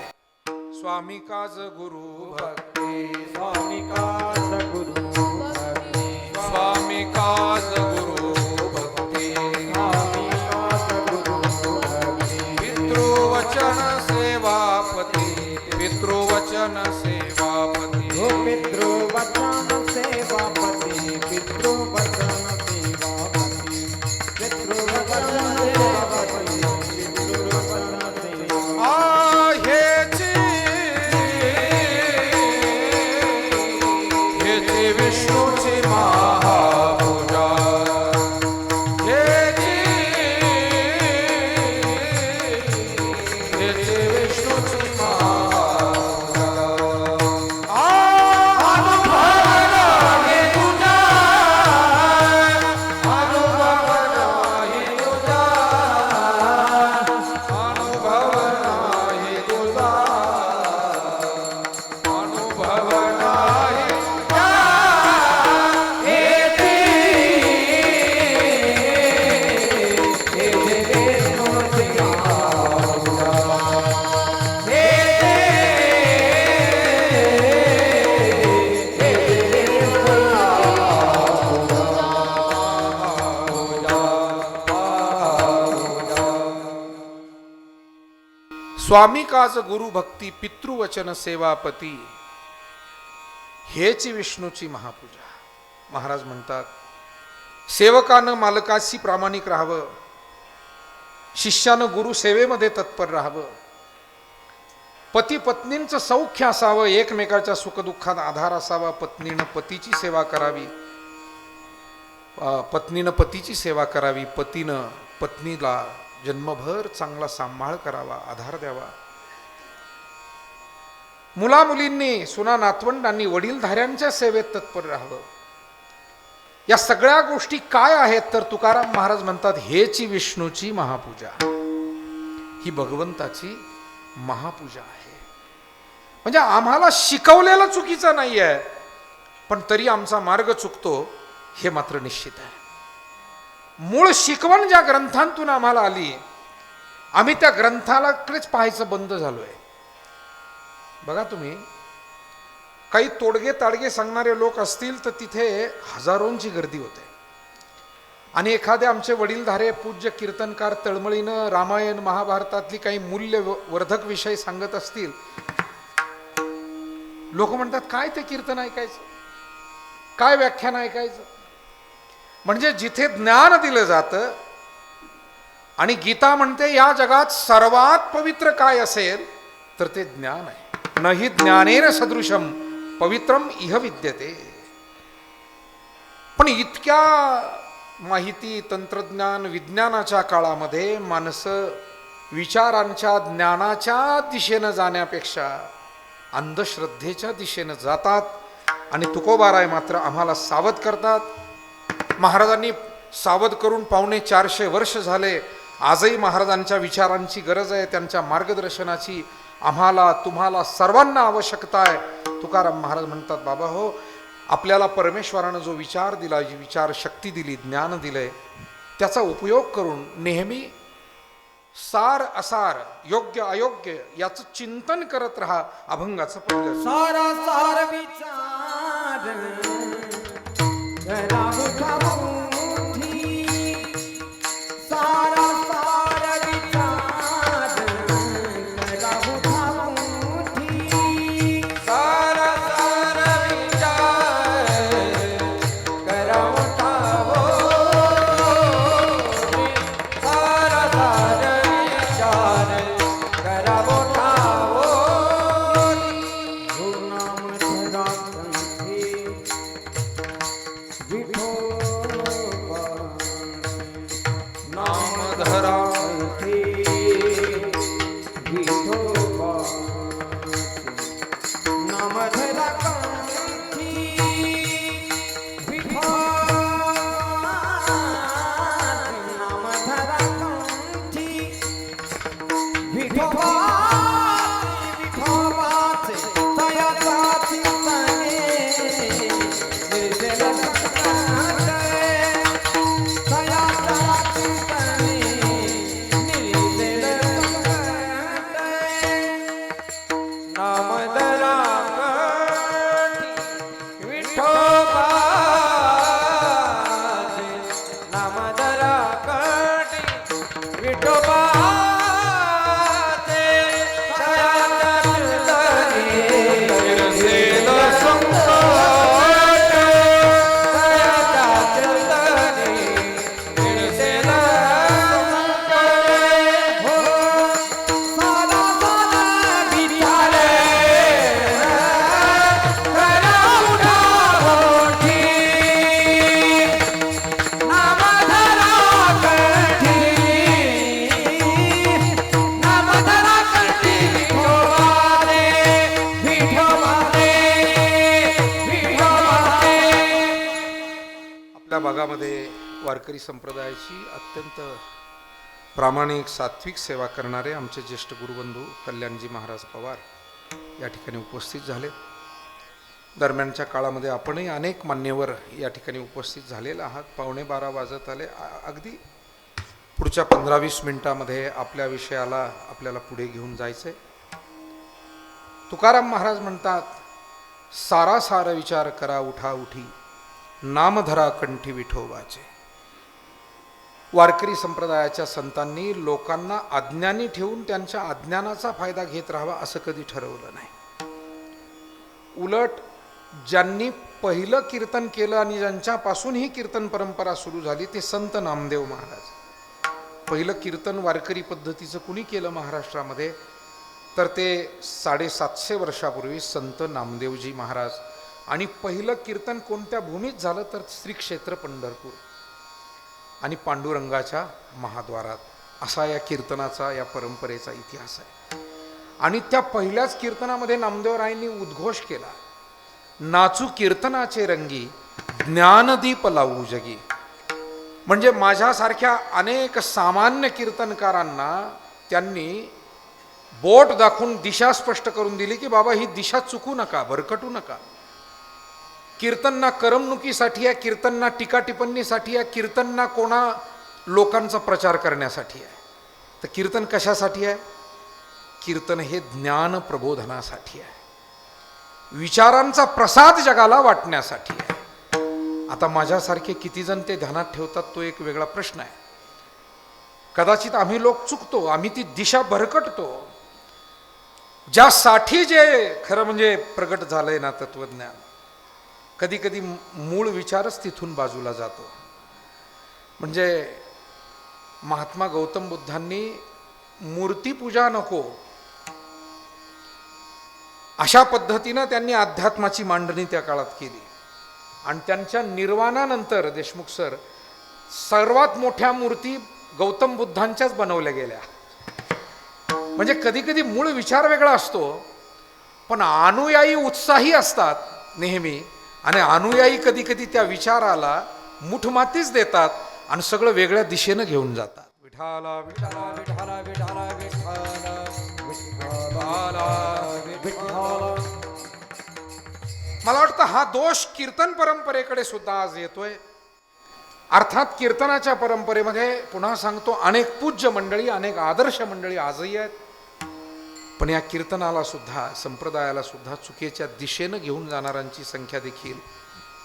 स्वामी काज गुरु भक्ती, स्वामी काज गुरु भक्ती, स्वामी काज गुरु भक्ती, स्वामी काज गुरु भक्ती. पितृवचन सेवापती, पितृवचन सेवापती, पितृवचन सेवापती, पितृवचन सेवापती, पितृवचन सेवापती, पितृवचन सेवापती. हेची विष्णूची महापूजा, हेची विष्णूची महापूजा. अनुभवना हे तुझा, अनुभवना हे तुझा, अनुभवना हे तुझा, अनुभवना हे स्वामी काज गुरु भक्ती, पितृवचन सेवापती, हेच विष्णूची महापूजा. महाराज म्हणतात, सेवकानं मालकाशी प्रामाणिक राहावं, शिष्यानं गुरु सेवेमध्ये तत्पर राहावं, पती पत्नींचं सौख्य असावं, एकमेकाच्या सुखदुःखात आधार असावा, पत्नीनं पतीची सेवा करावी, पत्नीनं पतीची सेवा करावी, पतीनं पत्नीला जन्मभर चांगला सांभाळ करावा, आधार द्यावा. मुला मुलींनी, सुना नातवंडांनी वडीलधाऱ्यांच्या सेवेत तत्पर राहावं. या सगळ्या गोष्टी काय आहेत तर तुकाराम महाराज म्हणतात, हेची विष्णूची महापूजा, ही भगवंताची महापूजा आहे. म्हणजे आम्हाला शिकवलेलं चुकीचं नाही आहे, पण तरी आमचा मार्ग चुकतो हे मात्र निश्चित आहे. मूळ शिकवण ज्या ग्रंथांतून आम्हाला आली, आम्ही त्या ग्रंथालाकडेच पाहायचं बंद झालोय. बघा तुम्ही, काही तोडगे ताडगे सांगणारे लोक असतील तर तिथे हजारोंची गर्दी होते. आणि एखादे आमचे वडीलधारे पूज्य कीर्तनकार तळमळीनं रामायण महाभारतातली काही मूल्यवर्धक विषय सांगत असतील, लोक म्हणतात काय ते कीर्तन ऐकायचं, काय व्याख्यान ऐकायचं. म्हणजे जिथे ज्ञान दिलं जातं, आणि गीता म्हणते या जगात सर्वात पवित्र काय असेल तर ते ज्ञान आहे. नहि ज्ञानेन सदृशम पवित्रम इह विद्यते. पण इतक्या माहिती, तंत्रज्ञान, विज्ञानाच्या काळामध्ये माणसं विचारांच्या, ज्ञानाच्या दिशेनं जाण्यापेक्षा अंधश्रद्धेच्या दिशेनं जातात. आणि तुकोबाराय मात्र आम्हाला सावध करतात. महाराजांनी सावध करून 450 वर्ष झाले. आजही महाराजांच्या विचारांची गरज आहे, त्यांच्या मार्गदर्शनाची. आम्हाला तुम्हाला सर्वांना आवश्यकता आहे. तुकाराम महाराज म्हणतात, बाबा हो, आपल्याला परमेश्वरानं जो विचार दिला, जी विचार शक्ती दिली, ज्ञान दिलंय, त्याचा उपयोग करून नेहमी सार असार, योग्य अयोग्य याचं चिंतन करत राहा. अभंगाचं पहिलं सारा सार विचार करा मुठी, सारा सार विचार करा मुठी, सारा सार विचार करा मुठी, सारा सार विचार करा मुठी. नाम धरा कंठी विठोबा, नाम धरा कंठी विठोबा, नाम धरा कंठी विठोबा, नाम धरा कंठी विठोबा, विठोबाचे तयाचा चिंतने निर्जल संकटे, तयाचा चिंतने निर्जल संकटे. नाम धरा कंठी विठोबाचे, नाम धरा कंठी विठोबाचे, तयाचा चिंतने निर्जल संकटे, तयाचा चिंतने निर्जल संकटे. हो साधा साधा विचार करा उठा मोठी, नाम धरा कंठी, नाम धरा कंठी विठोबाने, विठोबाने, विठोबाने. आपल्या भागामध्ये वारकरी संप्रदायाची अत्यंत प्रामाणिक सात्विक सेवा करणारे आमचे ज्येष्ठ गुरुबंधू कल्याणजी महाराज पवार या ठिकाणी उपस्थित झाले. दरम्यानच्या काळामध्ये आपणही अनेक मान्यवर या ठिकाणी उपस्थित झालेले आहात. 11:15 वाजत आले. अगदी पुढच्या 15-20 मिनिटामध्ये आपल्या विषयाला आपल्याला पुढे घेऊन जायचंय. तुकाराम महाराज म्हणतात, सारा सार विचार करा उठा उठी, नाम धरा कंठी विठोबाचे. वारकरी संप्रदायाच्या संतांनी लोकांना अज्ञानी ठेवून त्यांच्या अज्ञानाचा फायदा घेत राहावा असं कधी ठरवलं नाही. उलट ज्यांनी पहिलं कीर्तन केलं आणि ज्यांच्यापासून ही कीर्तन परंपरा सुरू झाली ते संत नामदेव महाराज. पहिलं कीर्तन वारकरी पद्धतीचं कुणी केलं महाराष्ट्रामध्ये तर ते 750 वर्षापूर्वी संत नामदेवजी महाराज. आणि पहिलं कीर्तन कोणत्या भूमीत झालं तर श्री क्षेत्र पंढरपूर आणि पांडुरंगाच्या महाद्वारात. असा या कीर्तनाचा, या परंपरेचा इतिहास आहे. आणि त्या पहिल्याच कीर्तनामध्ये नामदेवरायांनी उद्घोष केला, नाचू कीर्तनाचे रंगी, ज्ञानदीप लावू जगी. म्हणजे माझ्यासारख्या अनेक सामान्य कीर्तनकारांना त्यांनी बोट दाखवून दिशा स्पष्ट करून दिली की बाबा ही दिशा चुकू नका, भरकटू नका. कीर्तन ना करमणुकीसाठी आहे, कीर्तन ना टीका टिप्पणीसाठी आहे, कीर्तन ना कोणा लोकांचा प्रचार करण्यासाठी आहे. तर कीर्तन कशासाठी आहे? कीर्तन हे ज्ञान प्रबोधनासाठी आहे, विचारांचा प्रसाद जगाला वाटण्यासाठी आहे. आता माझ्यासारखे किती जण ते ध्यानात ठेवतात तो एक वेगळा प्रश्न आहे. कदाचित आम्ही लोक चुकतो, आम्ही ती दिशा भरकटतो. ज्यासाठी जे खरं म्हणजे प्रगट झालंय ना तत्वज्ञान, कधी कधी मूळ विचारच तिथून बाजूला जातो. म्हणजे महात्मा गौतम बुद्धांनी मूर्तीपूजा नको अशा पद्धतीनं त्यांनी अध्यात्माची मांडणी त्या काळात केली. आणि त्यांच्या निर्वाणानंतर देशमुख सर सर्वात मोठ्या मूर्ती गौतम बुद्धांच्याच बनवल्या गेल्या. म्हणजे कधी कधी मूळ विचार वेगळा असतो, पण अनुयायी उत्साही असतात नेहमी, आणि अनुयायी कधी कधी त्या विचाराला मुठमातीच देतात आणि सगळं वेगळ्या दिशेनं घेऊन जातात. विठाला विठाला विठाला विठाला विठाला विठाला विठाला. मला वाटतं हा दोष कीर्तन परंपरेकडे सुद्धा आज येतोय. अर्थात कीर्तनाच्या परंपरेमध्ये पुन्हा सांगतो अनेक पूज्य मंडळी, अनेक आदर्श मंडळी आजही आहेत. पण या कीर्तनाला सुद्धा, संप्रदायाला सुद्धा चुकीच्या दिशेनं घेऊन जाणाऱ्यांची संख्या देखील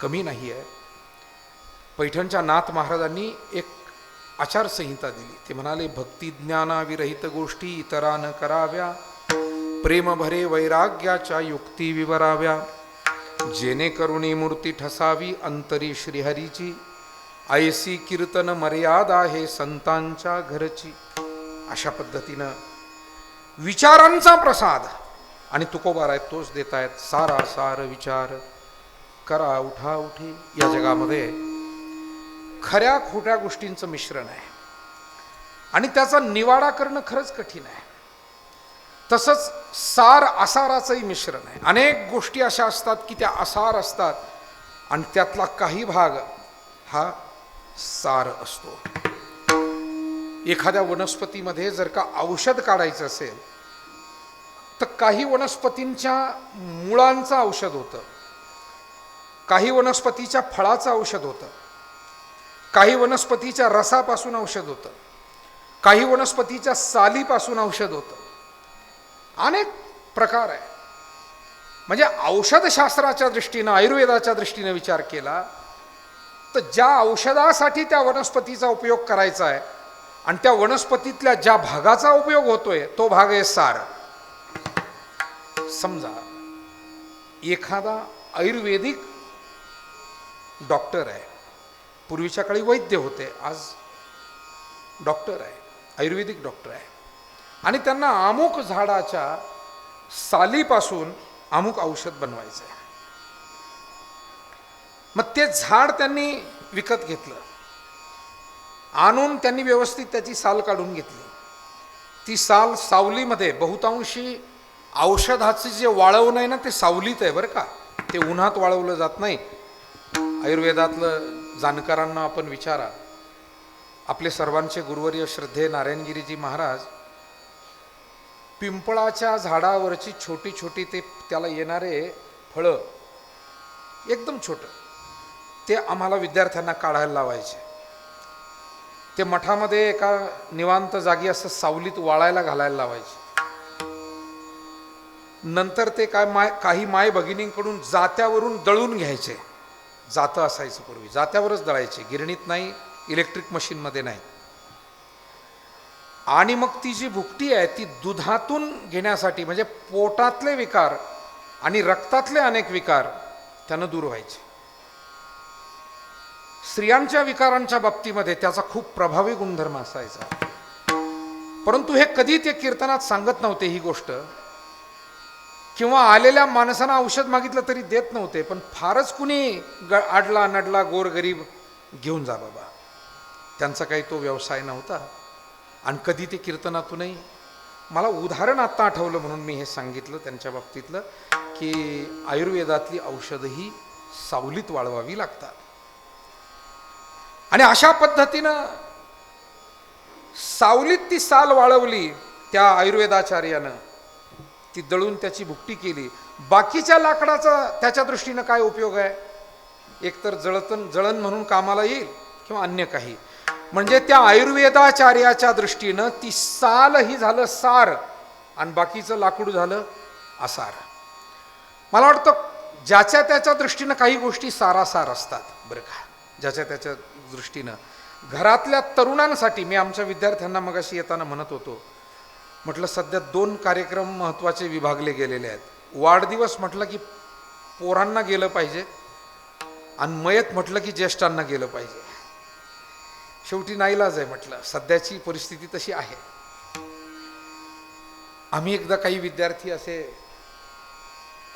कमी नाही आहे. पैठणच्या नाथ महाराजांनी एक आचारसंहिता दिली. ते म्हणाले, भक्ती ज्ञानाविरहित गोष्टी इतरा न कराव्या, प्रेम भरे वैराग्याच्या युक्ती विवराव्या, जेणेकरुणी मूर्ती ठसावी अंतरी श्रीहरीची, ऐसी कीर्तन मर्यादा हे संतांच्या घरची. अशा पद्धतीनं विचारांचा प्रसाद आणि तुकोबार आहेत तोच देत आहेत. सारा सार विचार करा उठा उठी. या जगामध्ये खऱ्या खोट्या गोष्टींचं मिश्रण आहे आणि त्याचा निवाडा करणं खरंच कठीण आहे. तसंच सार असाराचंही मिश्रण आहे. अनेक गोष्टी अशा असतात की त्या असार असतात आणि त्यातला काही भाग हा सार असतो. एखाद्या वनस्पतीमध्ये जर का औषध काढायचं असेल तर काही वनस्पतींच्या मुळांचं औषध होतं, काही वनस्पतीच्या फळाचं औषध होतं, काही वनस्पतीच्या रसापासून औषध होतं, काही वनस्पतीच्या सालीपासून औषध होतं. अनेक प्रकार आहे. म्हणजे औषधशास्त्राच्या दृष्टीनं, आयुर्वेदाच्या दृष्टीनं विचार केला तर ज्या औषधासाठी त्या वनस्पतीचा उपयोग करायचा आहे आणि त्या वनस्पतीतल्या ज्या भागाचा उपयोग होतोय तो भाग आहे सार. समजा एखादा आयुर्वेदिक डॉक्टर आहे, पूर्वीच्या काळी वैद्य होते, आज डॉक्टर आहे, आयुर्वेदिक डॉक्टर आहे, आणि त्यांना अमुक झाडाच्या सालीपासून अमुक औषध बनवायचं आहे. मग ते झाड त्यांनी विकत घेतलं, आणून त्यांनी व्यवस्थित त्याची साल काढून घेतली. ती साल सावलीमध्ये, बहुतांशी औषधाचं जे वाळवणं आहे ना ते सावलीत आहे बरं का, ते उन्हात वाळवलं जात नाही. आयुर्वेदातलं जाणकारांना आपण विचारा. आपले सर्वांचे गुरुवर्य श्रद्धेय नारायणगिरीजी महाराज पिंपळाच्या झाडावरची छोटी छोटी ते त्याला येणारे फळं एकदम छोटं ते आम्हाला विद्यार्थ्यांना काढायला लावायचे. ते मठामध्ये एका निवांत जागी असं सावलीत वाळायला घालायला लावायचे. नंतर ते काही माय भगिनींकडून जात्यावरून दळून घ्यायचे. जातं असायचं पूर्वी, जात्यावरच दळायचे, गिरणीत नाही, इलेक्ट्रिक मशीनमध्ये नाही. आणि मग ती जी भुकटी आहे ती दुधातून घेण्यासाठी, म्हणजे पोटातले विकार आणि रक्तातले अनेक विकार त्यानं दूर व्हायचे. स्त्रियांच्या विकारांच्या बाबतीमध्ये त्याचा खूप प्रभावी गुणधर्म असायचा. परंतु हे कधी ते कीर्तनात सांगत नव्हते ही गोष्ट, किंवा आलेल्या माणसांना औषध मागितलं तरी देत नव्हते. पण फारच कुणी आडला नडला गोरगरीब घेऊन जा बाबा, त्यांचा काही तो व्यवसाय नव्हता. आणि कधी ते कीर्तनातूनही, मला उदाहरण आत्ता आठवलं म्हणून मी हे सांगितलं त्यांच्या बाबतीतलं, की आयुर्वेदातली औषधही सावलीत वाळवावी लागतात. आणि अशा पद्धतीनं सावलीत ती साल वाळवली त्या आयुर्वेदाचार्यानं, ती दळून त्याची भुकटी केली. बाकीच्या लाकडाचा त्याच्या दृष्टीनं काय उपयोग आहे? एकतर जळण म्हणून कामाला येईल किंवा अन्य काही. म्हणजे त्या आयुर्वेदाचार्याच्या दृष्टीनं ती साल ही झालं सार आणि बाकीचं लाकूड झालं असार. मला वाटतं ज्याच्या त्याच्या दृष्टीनं काही गोष्टी सारासार असतात बरं का, ज्याच्या त्याच्या दृष्टीनं. घरातल्या तरुणांसाठी मी आमच्या विद्यार्थ्यांना मगाशी येताना म्हणत होतो, म्हटलं सध्या 2 कार्यक्रम महत्त्वाचे विभागले गेलेले आहेत. वाढदिवस म्हटलं की पोरांना गेलं पाहिजे आणि मयत म्हटलं की ज्येष्ठांना गेलं पाहिजे. शेवटी नाईलाज आहे म्हटलं, सध्याची परिस्थिती तशी आहे. आम्ही एकदा काही विद्यार्थी असे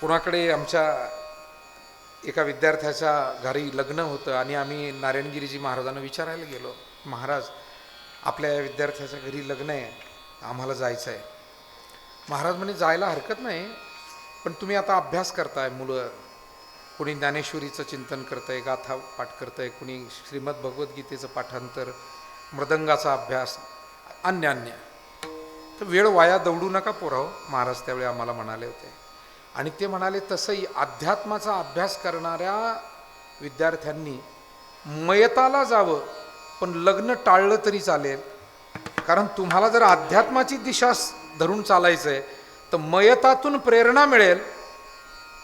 कोणाकडे, आमच्या एका विद्यार्थ्याच्या घरी लग्न होतं आणि आम्ही नारायणगिरीजी महाराजांना विचारायला गेलो, महाराज आपल्या या विद्यार्थ्याच्या घरी लग्न आहे, आम्हाला जायचं आहे. महाराज म्हणे जायला हरकत नाही, पण तुम्ही आता अभ्यास करताय, मुलं कोणी ज्ञानेश्वरीचं चिंतन करतंय, गाथा पाठ करतंय, कोणी श्रीमद भगवद्गीतेचं पाठांतर, मृदंगाचा अभ्यास, अन्यान्य. तर वेळ वाया दौडू नका पोराव, महाराज त्यावेळी आम्हाला म्हणाले होते. आणि ते म्हणाले तसंही अध्यात्माचा अभ्यास करणाऱ्या विद्यार्थ्यांनी मयताला जावं, पण लग्न टाळलं तरी चालेल. कारण तुम्हाला जर अध्यात्माची दिशा धरून चालायचं आहे तर मयतातून प्रेरणा मिळेल,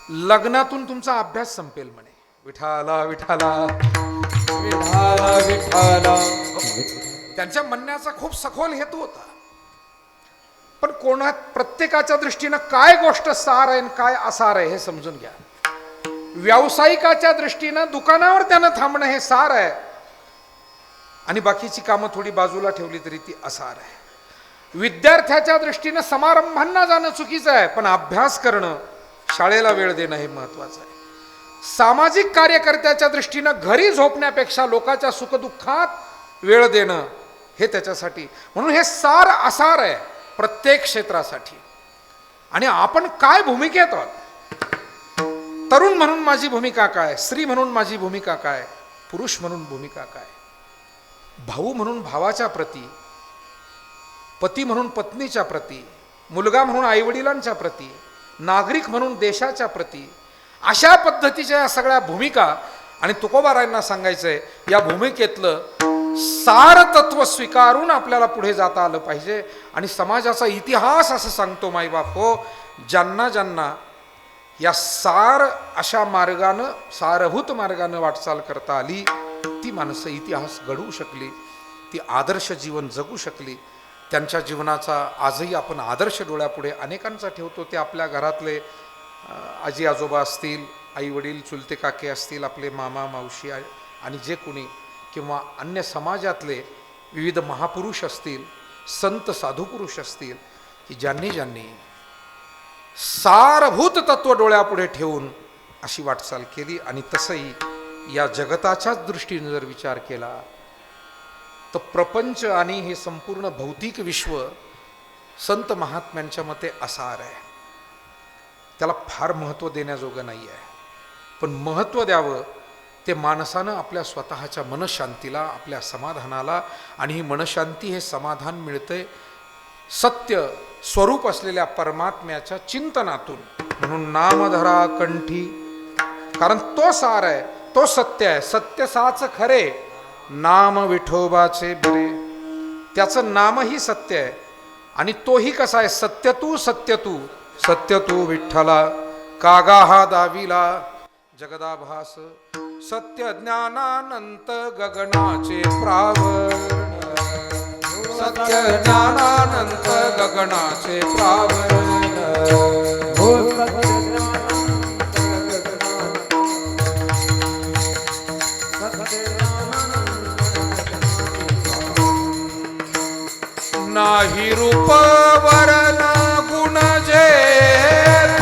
लग्नातून तुमचा अभ्यास संपेल म्हणे. विठाला विठाला विठाला विठाला. त्यांच्या म्हणण्याचा खूप सखोल हेतू होता. पण प्रत्येकाच्या दृष्टीनं काय गोष्ट सार आहे आणि काय असार आहे हे समजून घ्या. व्यावसायिकाच्या दृष्टीनं दुकानावर त्यानं थांबणं हे सार आहे आणि बाकीची कामं थोडी बाजूला ठेवली तरी ती असार आहे. विद्यार्थ्याच्या दृष्टीनं समारंभांना जाणं चुकीचं आहे, पण अभ्यास करणं, शाळेला वेळ देणं हे महत्वाचं आहे. सामाजिक कार्यकर्त्याच्या दृष्टीनं घरी झोपण्यापेक्षा लोकांच्या सुखदुःखात वेळ देणं हे त्याच्यासाठी. म्हणून हे सार असार आहे प्रत्येक क्षेत्रासाठी. आणि आपण काय भूमिकेत आहोत? तरुण म्हणून माझी भूमिका काय, स्त्री म्हणून माझी भूमिका काय, पुरुष म्हणून भूमिका काय, भाऊ म्हणून भावाच्या प्रती, पती म्हणून पत्नीच्या प्रती, मुलगा म्हणून आईवडिलांच्या प्रती, नागरिक म्हणून देशाच्या प्रती, अशा पद्धतीच्या या सगळ्या भूमिका. आणि तुकोबारायांना सांगायचंय या भूमिकेतलं सार तत्व स्वीकारून आपल्याला पुढे जाता आलं पाहिजे. आणि समाजाचा इतिहास असं सांगतो माईबाप हो, ज्यांना ज्यांना या सार अशा मार्गानं, सारभूत मार्गानं वाटचाल करता आली, ती माणसं इतिहास घडवू शकली, ती आदर्श जीवन जगू शकली. त्यांच्या जीवनाचा आजही आपण आदर्श डोळ्यापुढे अनेकांचा ठेवतो. ते आपल्या घरातले आजी आजोबा असतील, आई वडील, चुलते काके असतील, आपले मामा मावशी आणि जे कोणी, किंवा अन्य समाजातले विविध महापुरुष असतील, संत साधुपुरुष असतील, की ज्यांनी ज्यांनी सारभूत तत्व डोळ्यापुढे ठेवून अशी वाटचाल केली. आणि तसंही या जगताच्याच दृष्टीने जर विचार केला तर प्रपंच आणि हे संपूर्ण भौतिक विश्व संत महात्म्यांच्या मते असार आहे. त्याला फार महत्त्व देण्याजोगं नाही आहे, पण महत्त्व द्यावं ते माणसानं आपल्या स्वतःच्या मनशांतीला, आपल्या समाधानाला. आणि ही मनशांती, हे समाधान मिळतंय सत्य स्वरूप असलेल्या परमात्म्याच्या चिंतनातून. म्हणून नामधरा कंठी, कारण तो सार आहे, तो सत्य आहे. सत्य साच खरे, नाम विठोबाचे बरे. त्याचं नामही सत्य आहे आणि तोही कसा आहे, सत्य तू सत्य तू सत्य तू विठ्ठला. कागा हा दाविला जगदाभास, सत्य ज्ञानानंत गगनाचे प्रावण. सत्य ज्ञानानंत गगनाचे प्रावण. नाही रूप वरण गुण जेथ,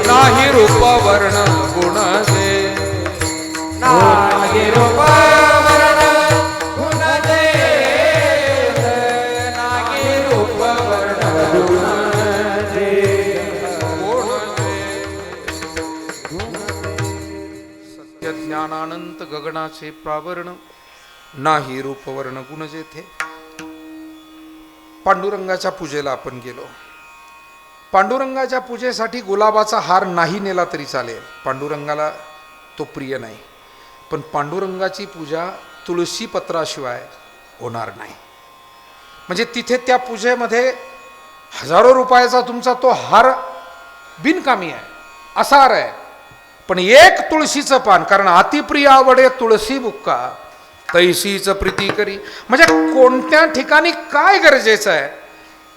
नाही रूप वर्ण गुण जे. नाही रूप वर्ण गुण जेथ, नाही रूप वर्ण गुण जे. सत्य ज्ञानानंत गगनाचे प्रावरण, नाही रूप वर्ण गुण जेथे. पांडुरंगाच्या पूजेला आपण गेलो. पांडुरंगाच्या पूजेसाठी गुलाबाचा हार नाही नेला तरी चालेल, पांडुरंगाला तो प्रिय नाही. पण पांडुरंगाची पूजा तुळशी पत्राशिवाय होणार नाही. म्हणजे तिथे त्या पूजेमध्ये हजारो रुपयाचा तुमचा तो हार बिनकामी आहे, असार आहे. पण एक तुळशीचं पान, कारण अतिप्रिय आवडे तुळशी बुक्का, तैसीच प्रीती करी. म्हणजे कोणत्या ठिकाणी काय गरजेचं आहे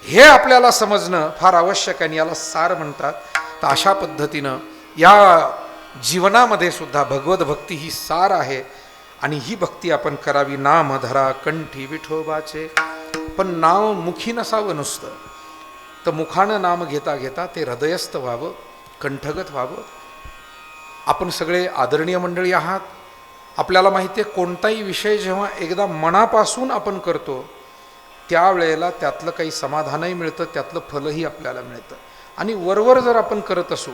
हे आपल्याला समजणं फार आवश्यक आहे. याला सार म्हणतात. तर अशा पद्धतीनं या जीवनामध्ये सुद्धा भगवत भक्ती ही सार आहे. आणि ही भक्ती आपण करावी. नाम धरा कंठी विठोबाचे. पण नाव मुखी नसावं नुसतं, तर मुखानं नाम घेता घेता ते हृदयस्थ व्हावं, कंठगत व्हावं. आपण सगळे आदरणीय मंडळी आहात. आपल्याला माहिती आहे, कोणताही विषय जेव्हा एकदा मनापासून आपण करतो त्यावेळेला त्यातलं काही समाधानही मिळतं, त्यातलं फलही आपल्याला मिळतं. आणि वरवर जर आपण करत असू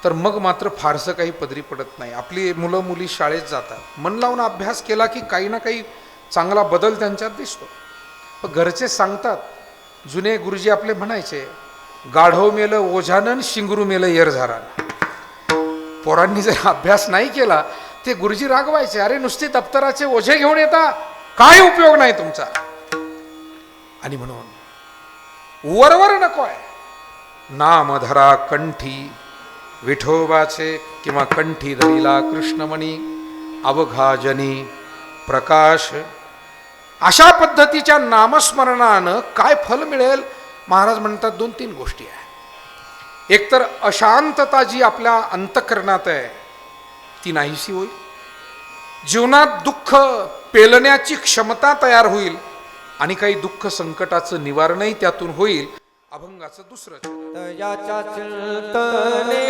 तर मग मात्र फारसं काही पदरी पडत नाही. आपली मुलं मुली शाळेत जातात, मन लावून अभ्यास केला की काही ना काही चांगला बदल त्यांच्यात दिसतो. पण घरचे सांगतात, जुने गुरुजी आपले म्हणायचे, गाढव मेलं ओझानन शिंगरू मेलं येरझारानं. पोरांनी जर अभ्यास नाही केला ते गुरुजी रागवायचे, अरे नुसते दप्तराचे ओझे घेऊन येता, काय उपयोग नाही तुमचा. आणि म्हणून वरवर नको आहे, नाम धरा कंठी विठोबाचे, किंवा कंठी धरिला कृष्णमणी अवघाजनी प्रकाश. अशा पद्धतीच्या नामस्मरणानं काय फल मिळेल? महाराज म्हणतात 2-3 गोष्टी आहे. एकतर अशांतता जी आपल्या अंतःकरणात आहे ती नाहीशी होईल, जीवनात दुःख पेलण्याची क्षमता तयार होईल, आणि काही दुःख संकटाचं निवारणही त्यातून होईल. अभंगाचं दुसरं चरण. तयाच्या चिंतने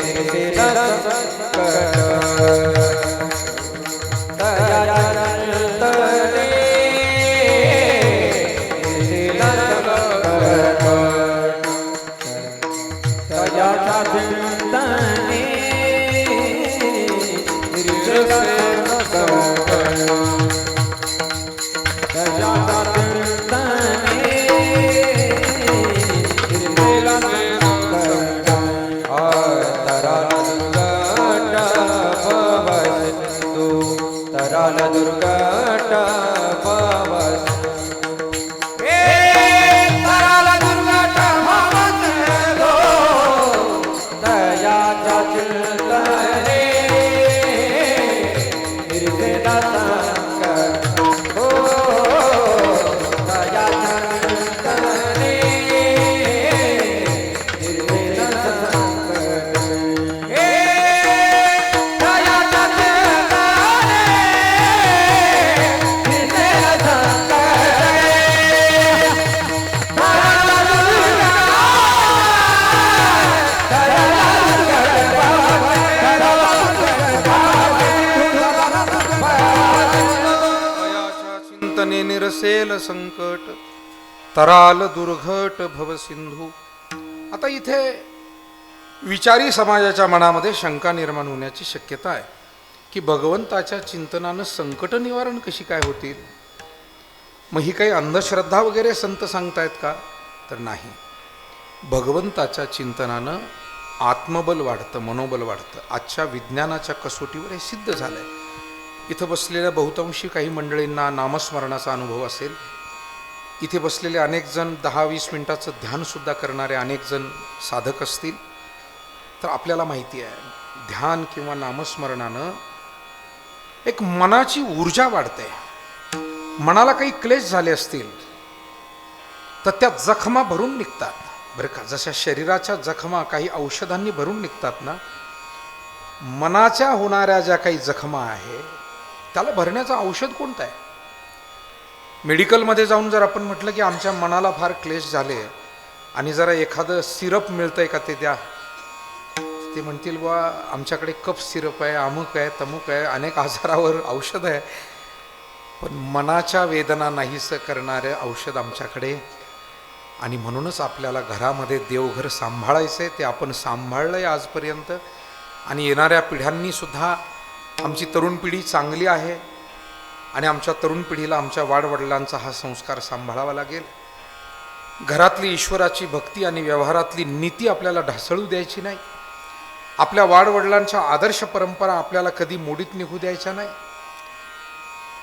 निर्सेला संकट, तयाच्या चिंतने निर्सेला संकट, तयाच्या चिंतने निर्सेला संकट, तयाच्या दुर्गट पवस, तराला दुर्गट पवस दो, दयाच्या चिंतने निर्सेला संकट, हो दयाच्या चिंतने निर्सेला संकट, निरसेल संकट, तराल दुर्घट भव सिंधू. आता इथे विचारी समाजाच्या मनामध्ये शंका निर्माण होण्याची शक्यता आहे की भगवंताच्या चिंतनानं संकट निवारण कशी काय होतील? मग ही काही अंधश्रद्धा वगैरे संत सांगतायत का? तर नाही. भगवंताच्या चिंतनानं आत्मबल वाढतं, मनोबल वाढतं. आजच्या विज्ञानाच्या कसोटीवर हे सिद्ध झालंय. इथं बसलेल्या बहुतांशी काही मंडळींना नामस्मरणाचा अनुभव असेल. इथे बसलेले अनेक जण 10-20 मिनिटाचं ध्यानसुद्धा करणारे अनेक जण साधक असतील. तर आपल्याला माहिती आहे, ध्यान किंवा नामस्मरणानं एक मनाची ऊर्जा वाढते. मनाला काही क्लेश झाले असतील तर त्या जखमा भरून निघतात, बरं का. जशा शरीराच्या जखमा काही औषधांनी भरून निघतात ना, मनाच्या होणाऱ्या ज्या काही जखमा आहे त्याला भरण्याचं औषध कोणतं आहे? मेडिकलमध्ये जाऊन जर आपण म्हटलं की आमच्या मनाला फार क्लेश झाले आणि जरा एखादं सिरप मिळतंय का ते द्या, ते म्हणतील बा आमच्याकडे कफ सिरप आहे, अमुक आहे, तमुक आहे, अनेक आजारावर औषध आहे, पण मनाच्या वेदना नाहीसं करणारे औषध आमच्याकडे. आणि म्हणूनच आपल्याला घरामध्ये देवघर सांभाळायचं आहे. ते आपण सांभाळलं आहे आजपर्यंत, आणि येणाऱ्या पिढ्यांनी सुद्धा, आमची तरुण पिढी चांगली आहे आणि आमच्या तरुण पिढीला आमच्या वाडवडिलांचा हा संस्कार सांभाळावा लागेल. घरातली ईश्वराची भक्ती आणि व्यवहारातली नीती आपल्याला ढासळू द्यायची नाही. आपल्या वाडवडिलांच्या आदर्श परंपरा आपल्याला कधी मोडीत निघू द्यायच्या नाही.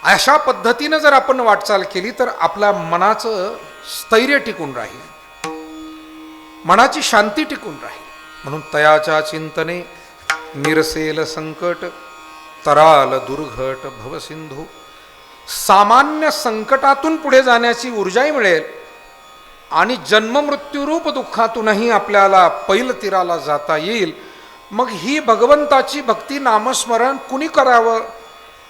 अशा पद्धतीनं जर आपण वाटचाल केली तर आपल्या मनाचं स्थैर्य टिकून राहील, मनाची शांती टिकून राहील. म्हणून तयाच्या चिंतने निरसेल संकट, तराल दुर्घट भवसिंधू. सामान्य संकटातून पुढे जाण्याची ऊर्जाही मिळेल आणि जन्ममृत्यूरूप दुःखातूनही आपल्याला पैल तीराला जाता येईल. मग ही भगवंताची भक्ती नामस्मरण कुणी करावं?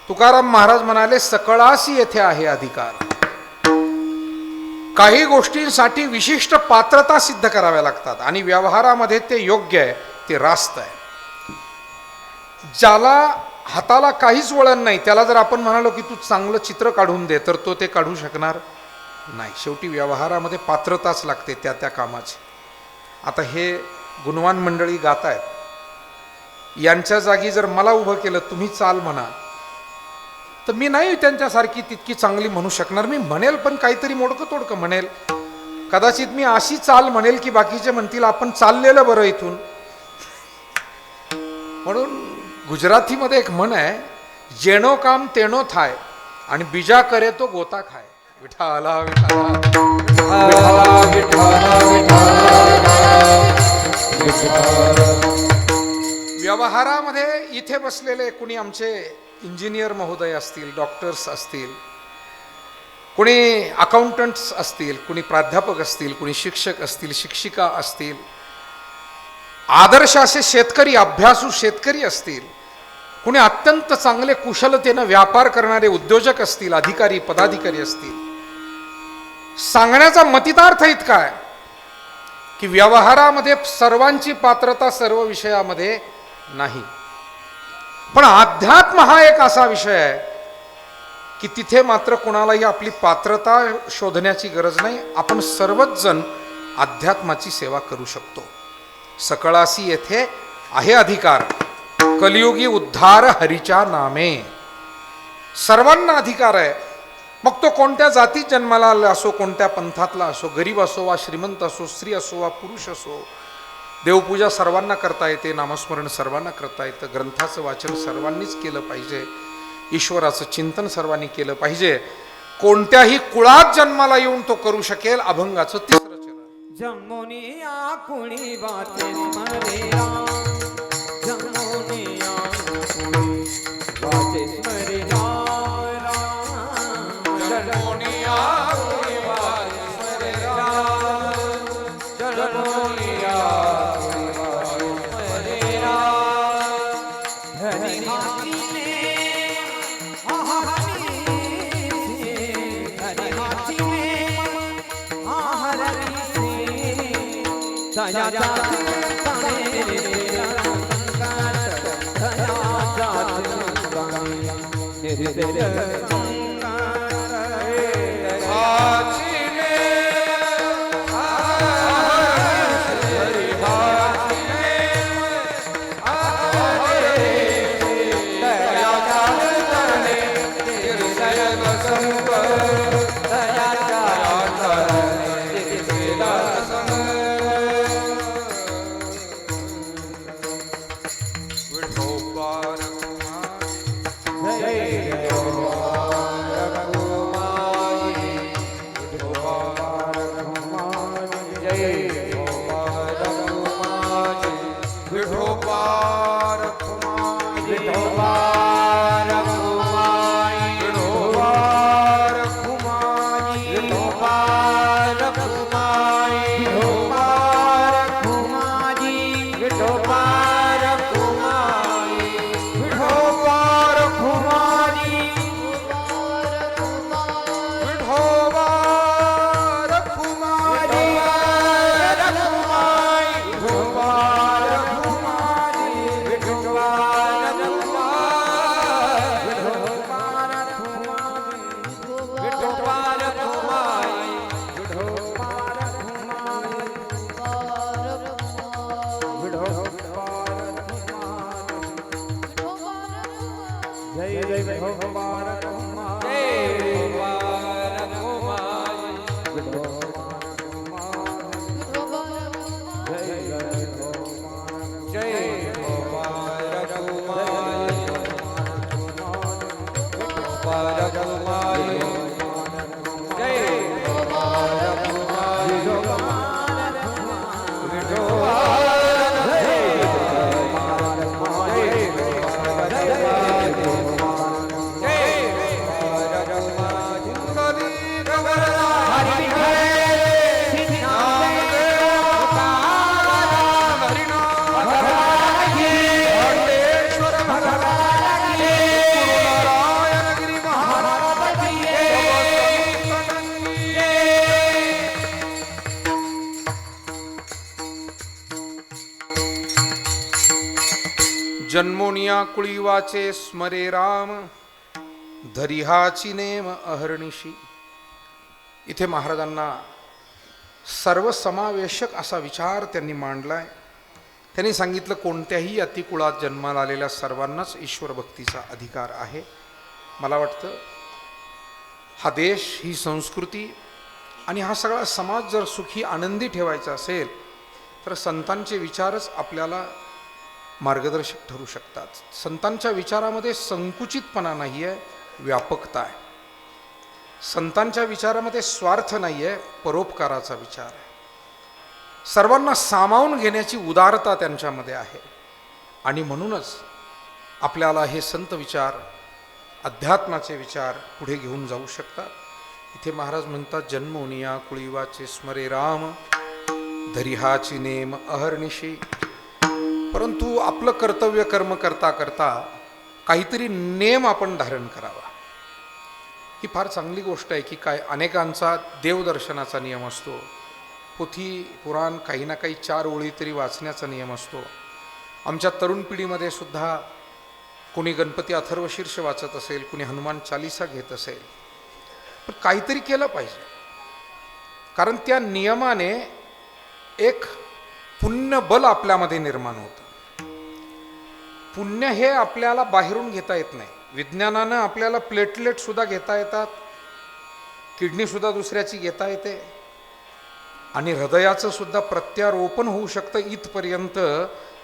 तुकाराम महाराज म्हणाले, सकळासी येथे आहे अधिकार. काही गोष्टींसाठी विशिष्ट पात्रता सिद्ध कराव्या लागतात आणि व्यवहारामध्ये ते योग्य आहे, ते रास्त आहे. ज्याला हाताला काहीच वळण नाही त्याला जर आपण म्हणालो की तू चांगलं चित्र काढून दे, तर तो ते काढू शकणार नाही. शेवटी व्यवहारामध्ये पात्रताच लागते त्या त्या कामाची. आता हे गुणवान मंडळी गात आहेत, यांच्या जागी जर मला उभं केलं, तुम्ही चाल म्हणा, तर मी नाही त्यांच्यासारखी तितकी चांगली म्हणू शकणार. मी म्हणेल पण काहीतरी मोडकं तोडकं म्हणेल. कदाचित मी अशी चाल म्हणेल की बाकीचे म्हणतील आपण चाललेलं बरं इथून. म्हणून गुजरातीमध्ये एक म्हण आहे, जेणो काम तेणो थाय आणि बीजा करे तो गोता खाय. विठाला विठाला व्यवहारामध्ये इथे बसलेले कुणी आमचे इंजिनियर महोदय असतील, डॉक्टर्स असतील, कुणी अकाउंटंट्स असतील, कुणी प्राध्यापक असतील, कुणी शिक्षक असतील, शिक्षिका असतील, आदर्श असे शेतकरी, अभ्यासू शेतकरी असतील, कुणी अत्यंत चांगले कुशलतेनं व्यापार करणारे उद्योजक असतील, अधिकारी पदाधिकारी असतील. सांगण्याचा मतितार्थ इतका आहे की व्यवहारामध्ये सर्वांची पात्रता सर्व विषयामध्ये नाही, पण अध्यात्म हा एक असा विषय आहे की तिथे मात्र कोणालाही आपली पात्रता शोधण्याची गरज नाही. आपण सर्वच जण अध्यात्माची सेवा करू शकतो. सकळासी येथे आहे अधिकार, कलियुगी उद्धार हरीच्या नामे. सर्वांना अधिकार आहे. मग तो कोणत्या जातीत जन्माला आला असो, कोणत्या पंथातला असो, गरीब असो वा श्रीमंत असो, स्त्री असो वा पुरुष असो. देवपूजा सर्वांना करता येते, नामस्मरण सर्वांना करता येतं, ग्रंथाचं वाचन सर्वांनीच केलं पाहिजे, ईश्वराचं चिंतन सर्वांनी केलं पाहिजे. कोणत्याही कुळात जन्माला येऊन तो करू शकेल. अभंगाचं तिसरं चरण. जमुनिया कुणी वाचे स्मरे राम, जमुनिया कुणी वाचे स्मरे राम, जमुनिया कुणी वाचे स्मरे राम, जमुनिया कुणी वाचे स्मरे राम. धनी हाथीने जन्मोनिया कुळी वाचे स्मरे राम, धरिहाची नेम अहर्निशी. इथे महाराजांना सर्वसमावेशक असा विचार त्यांनी मांडलाय. त्यांनी सांगितलं कोणत्याही अतिकुळात जन्माला आलेल्या सर्वांनाच ईश्वर भक्तीचा अधिकार आहे. मला वाटतं हा देश, ही संस्कृती आणि हा सगळा समाज जर सुखी आनंदी ठेवायचा असेल तर संतांचे विचारच आपल्याला मार्गदर्शक ठरू शकतात. संतांच्या विचारामध्ये संकुचितपणा नाही आहे, व्यापकता आहे. संतांच्या विचारामध्ये स्वार्थ नाही आहे, परोपकाराचा विचार आहे. सर्वांना सामावून घेण्याची उदारता त्यांच्यामध्ये आहे. आणि म्हणूनच आपल्याला हे संत विचार, अध्यात्माचे विचार पुढे घेऊन जाऊ शकतात. इथे महाराज म्हणतात, जन्मोनिया कुळीवाचे स्मरे राम, धरिहाची नेम अहर्निशी. परंतु आपलं कर्तव्य कर्म करता करता काहीतरी नेम आपण धारण करावा. ही फार चांगली गोष्ट आहे की काय अनेकांचा देवदर्शनाचा नियम असतो, पोथी पुराण काही ना काही 4 ओळी तरी वाचण्याचा नियम असतो. आमच्या तरुण पिढीमध्ये सुद्धा कोणी गणपती अथर्वशीर्ष वाचत असेल, कोणी हनुमान चालिसा घेत असेल. पण काहीतरी केलं पाहिजे, कारण त्या नियमाने एक पुण्यबल आपल्यामध्ये निर्माण होतं. पुण्य हे आपल्याला बाहेरून घेता येत नाही. विज्ञानानं आपल्याला प्लेटलेट सुद्धा घेता येतात, किडनी सुद्धा दुसऱ्याची घेता येते आणि हृदयाचं सुद्धा प्रत्यारोपण होऊ शकतं. इथपर्यंत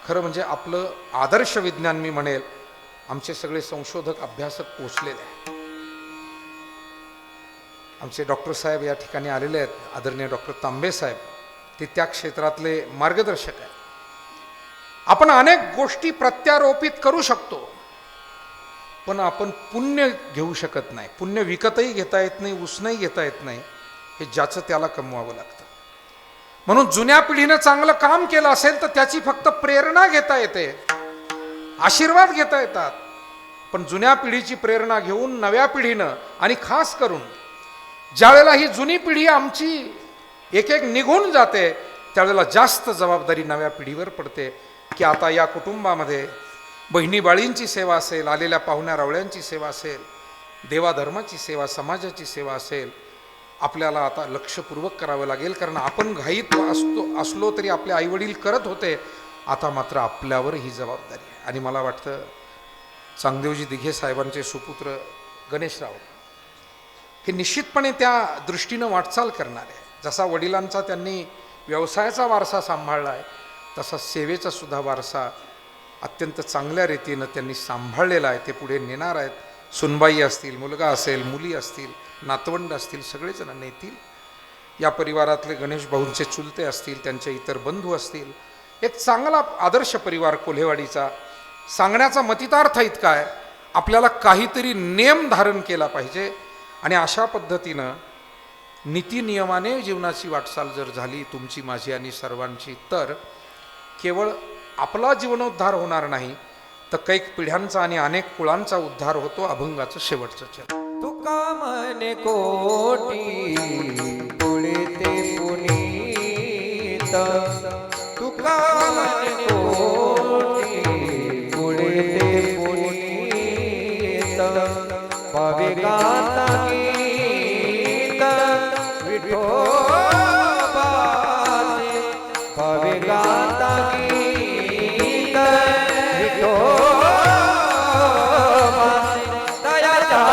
खरं म्हणजे आपलं आदर्श विज्ञान मी म्हणेल आमचे सगळे संशोधक अभ्यासक पोचलेले आहेत. आमचे डॉक्टर साहेब या ठिकाणी आलेले आहेत, आदरणीय डॉक्टर तांबे साहेब, ते त्या क्षेत्रातले मार्गदर्शक आहेत. आपण अनेक गोष्टी प्रत्यारोपित करू शकतो, पण आपण पुण्य घेऊ शकत नाही. पुण्य विकतही घेता येत नाही, उसनंही घेता येत नाही. हे ज्याचं त्याला कमवावं लागतं. म्हणून जुन्या पिढीनं चांगलं काम केलं असेल तर त्याची फक्त प्रेरणा घेता येते, आशीर्वाद घेता येतात. पण जुन्या पिढीची प्रेरणा घेऊन नव्या पिढीनं, आणि खास करून ज्यावेळेला ही जुनी पिढी आमची एक एक निघून जाते त्यावेळेला जास्त जबाबदारी नव्या पिढीवर पडते की आता या कुटुंबामध्ये बहिणी बाळींची सेवा असेल, आलेल्या पाहुण्या रावळ्यांची सेवा असेल, देवाधर्माची सेवा, समाजाची सेवा असेल, आपल्याला आता लक्षपूर्वक करावं लागेल. कारण आपण घाईत असलो तरी आपले आईवडील करत होते, आता मात्र आपल्यावर ही जबाबदारी आहे. आणि मला वाटतं चांगदेवजी दिघे साहेबांचे सुपुत्र गणेशराव हे निश्चितपणे त्या दृष्टीनं वाटचाल करणार आहे. जसा वडिलांचा त्यांनी व्यवसायाचा वारसा सांभाळला आहे, तसा सेवेचा सुद्धा वारसा अत्यंत चांगल्या रीतीनं त्यांनी सांभाळलेला आहे. ते पुढे नेणार आहेत. सुनबाई असतील, मुलगा असेल, मुली असतील, नातवंड असतील, सगळेजण नेतील. या परिवारातले गणेश भाऊंचे चुलते असतील, त्यांचे इतर बंधू असतील. एक चांगला आदर्श परिवार कोल्हेवाडीचा. सांगण्याचा मतितार्थ इतका आहे, आपल्याला काहीतरी नेम धारण केला पाहिजे. आणि अशा पद्धतीनं नीतिनियमाने जीवनाची वाटचाल जर झाली तुमची, माझी आणि सर्वांची, तर केवळ आपला जीवनोद्धार होणार नाही तर कैक पिढ्यांचा आणि अनेक कुळांचा उद्धार होतो. अभंगाचं शेवटचं चरण. तुका म्हणे कोटी पुढे पुनीत, तुका म्हणे कोटी पुढे पुनीत, पविगाता गीत विठोबाचे, पविगाता गीत विठोबाचे, दयाच्या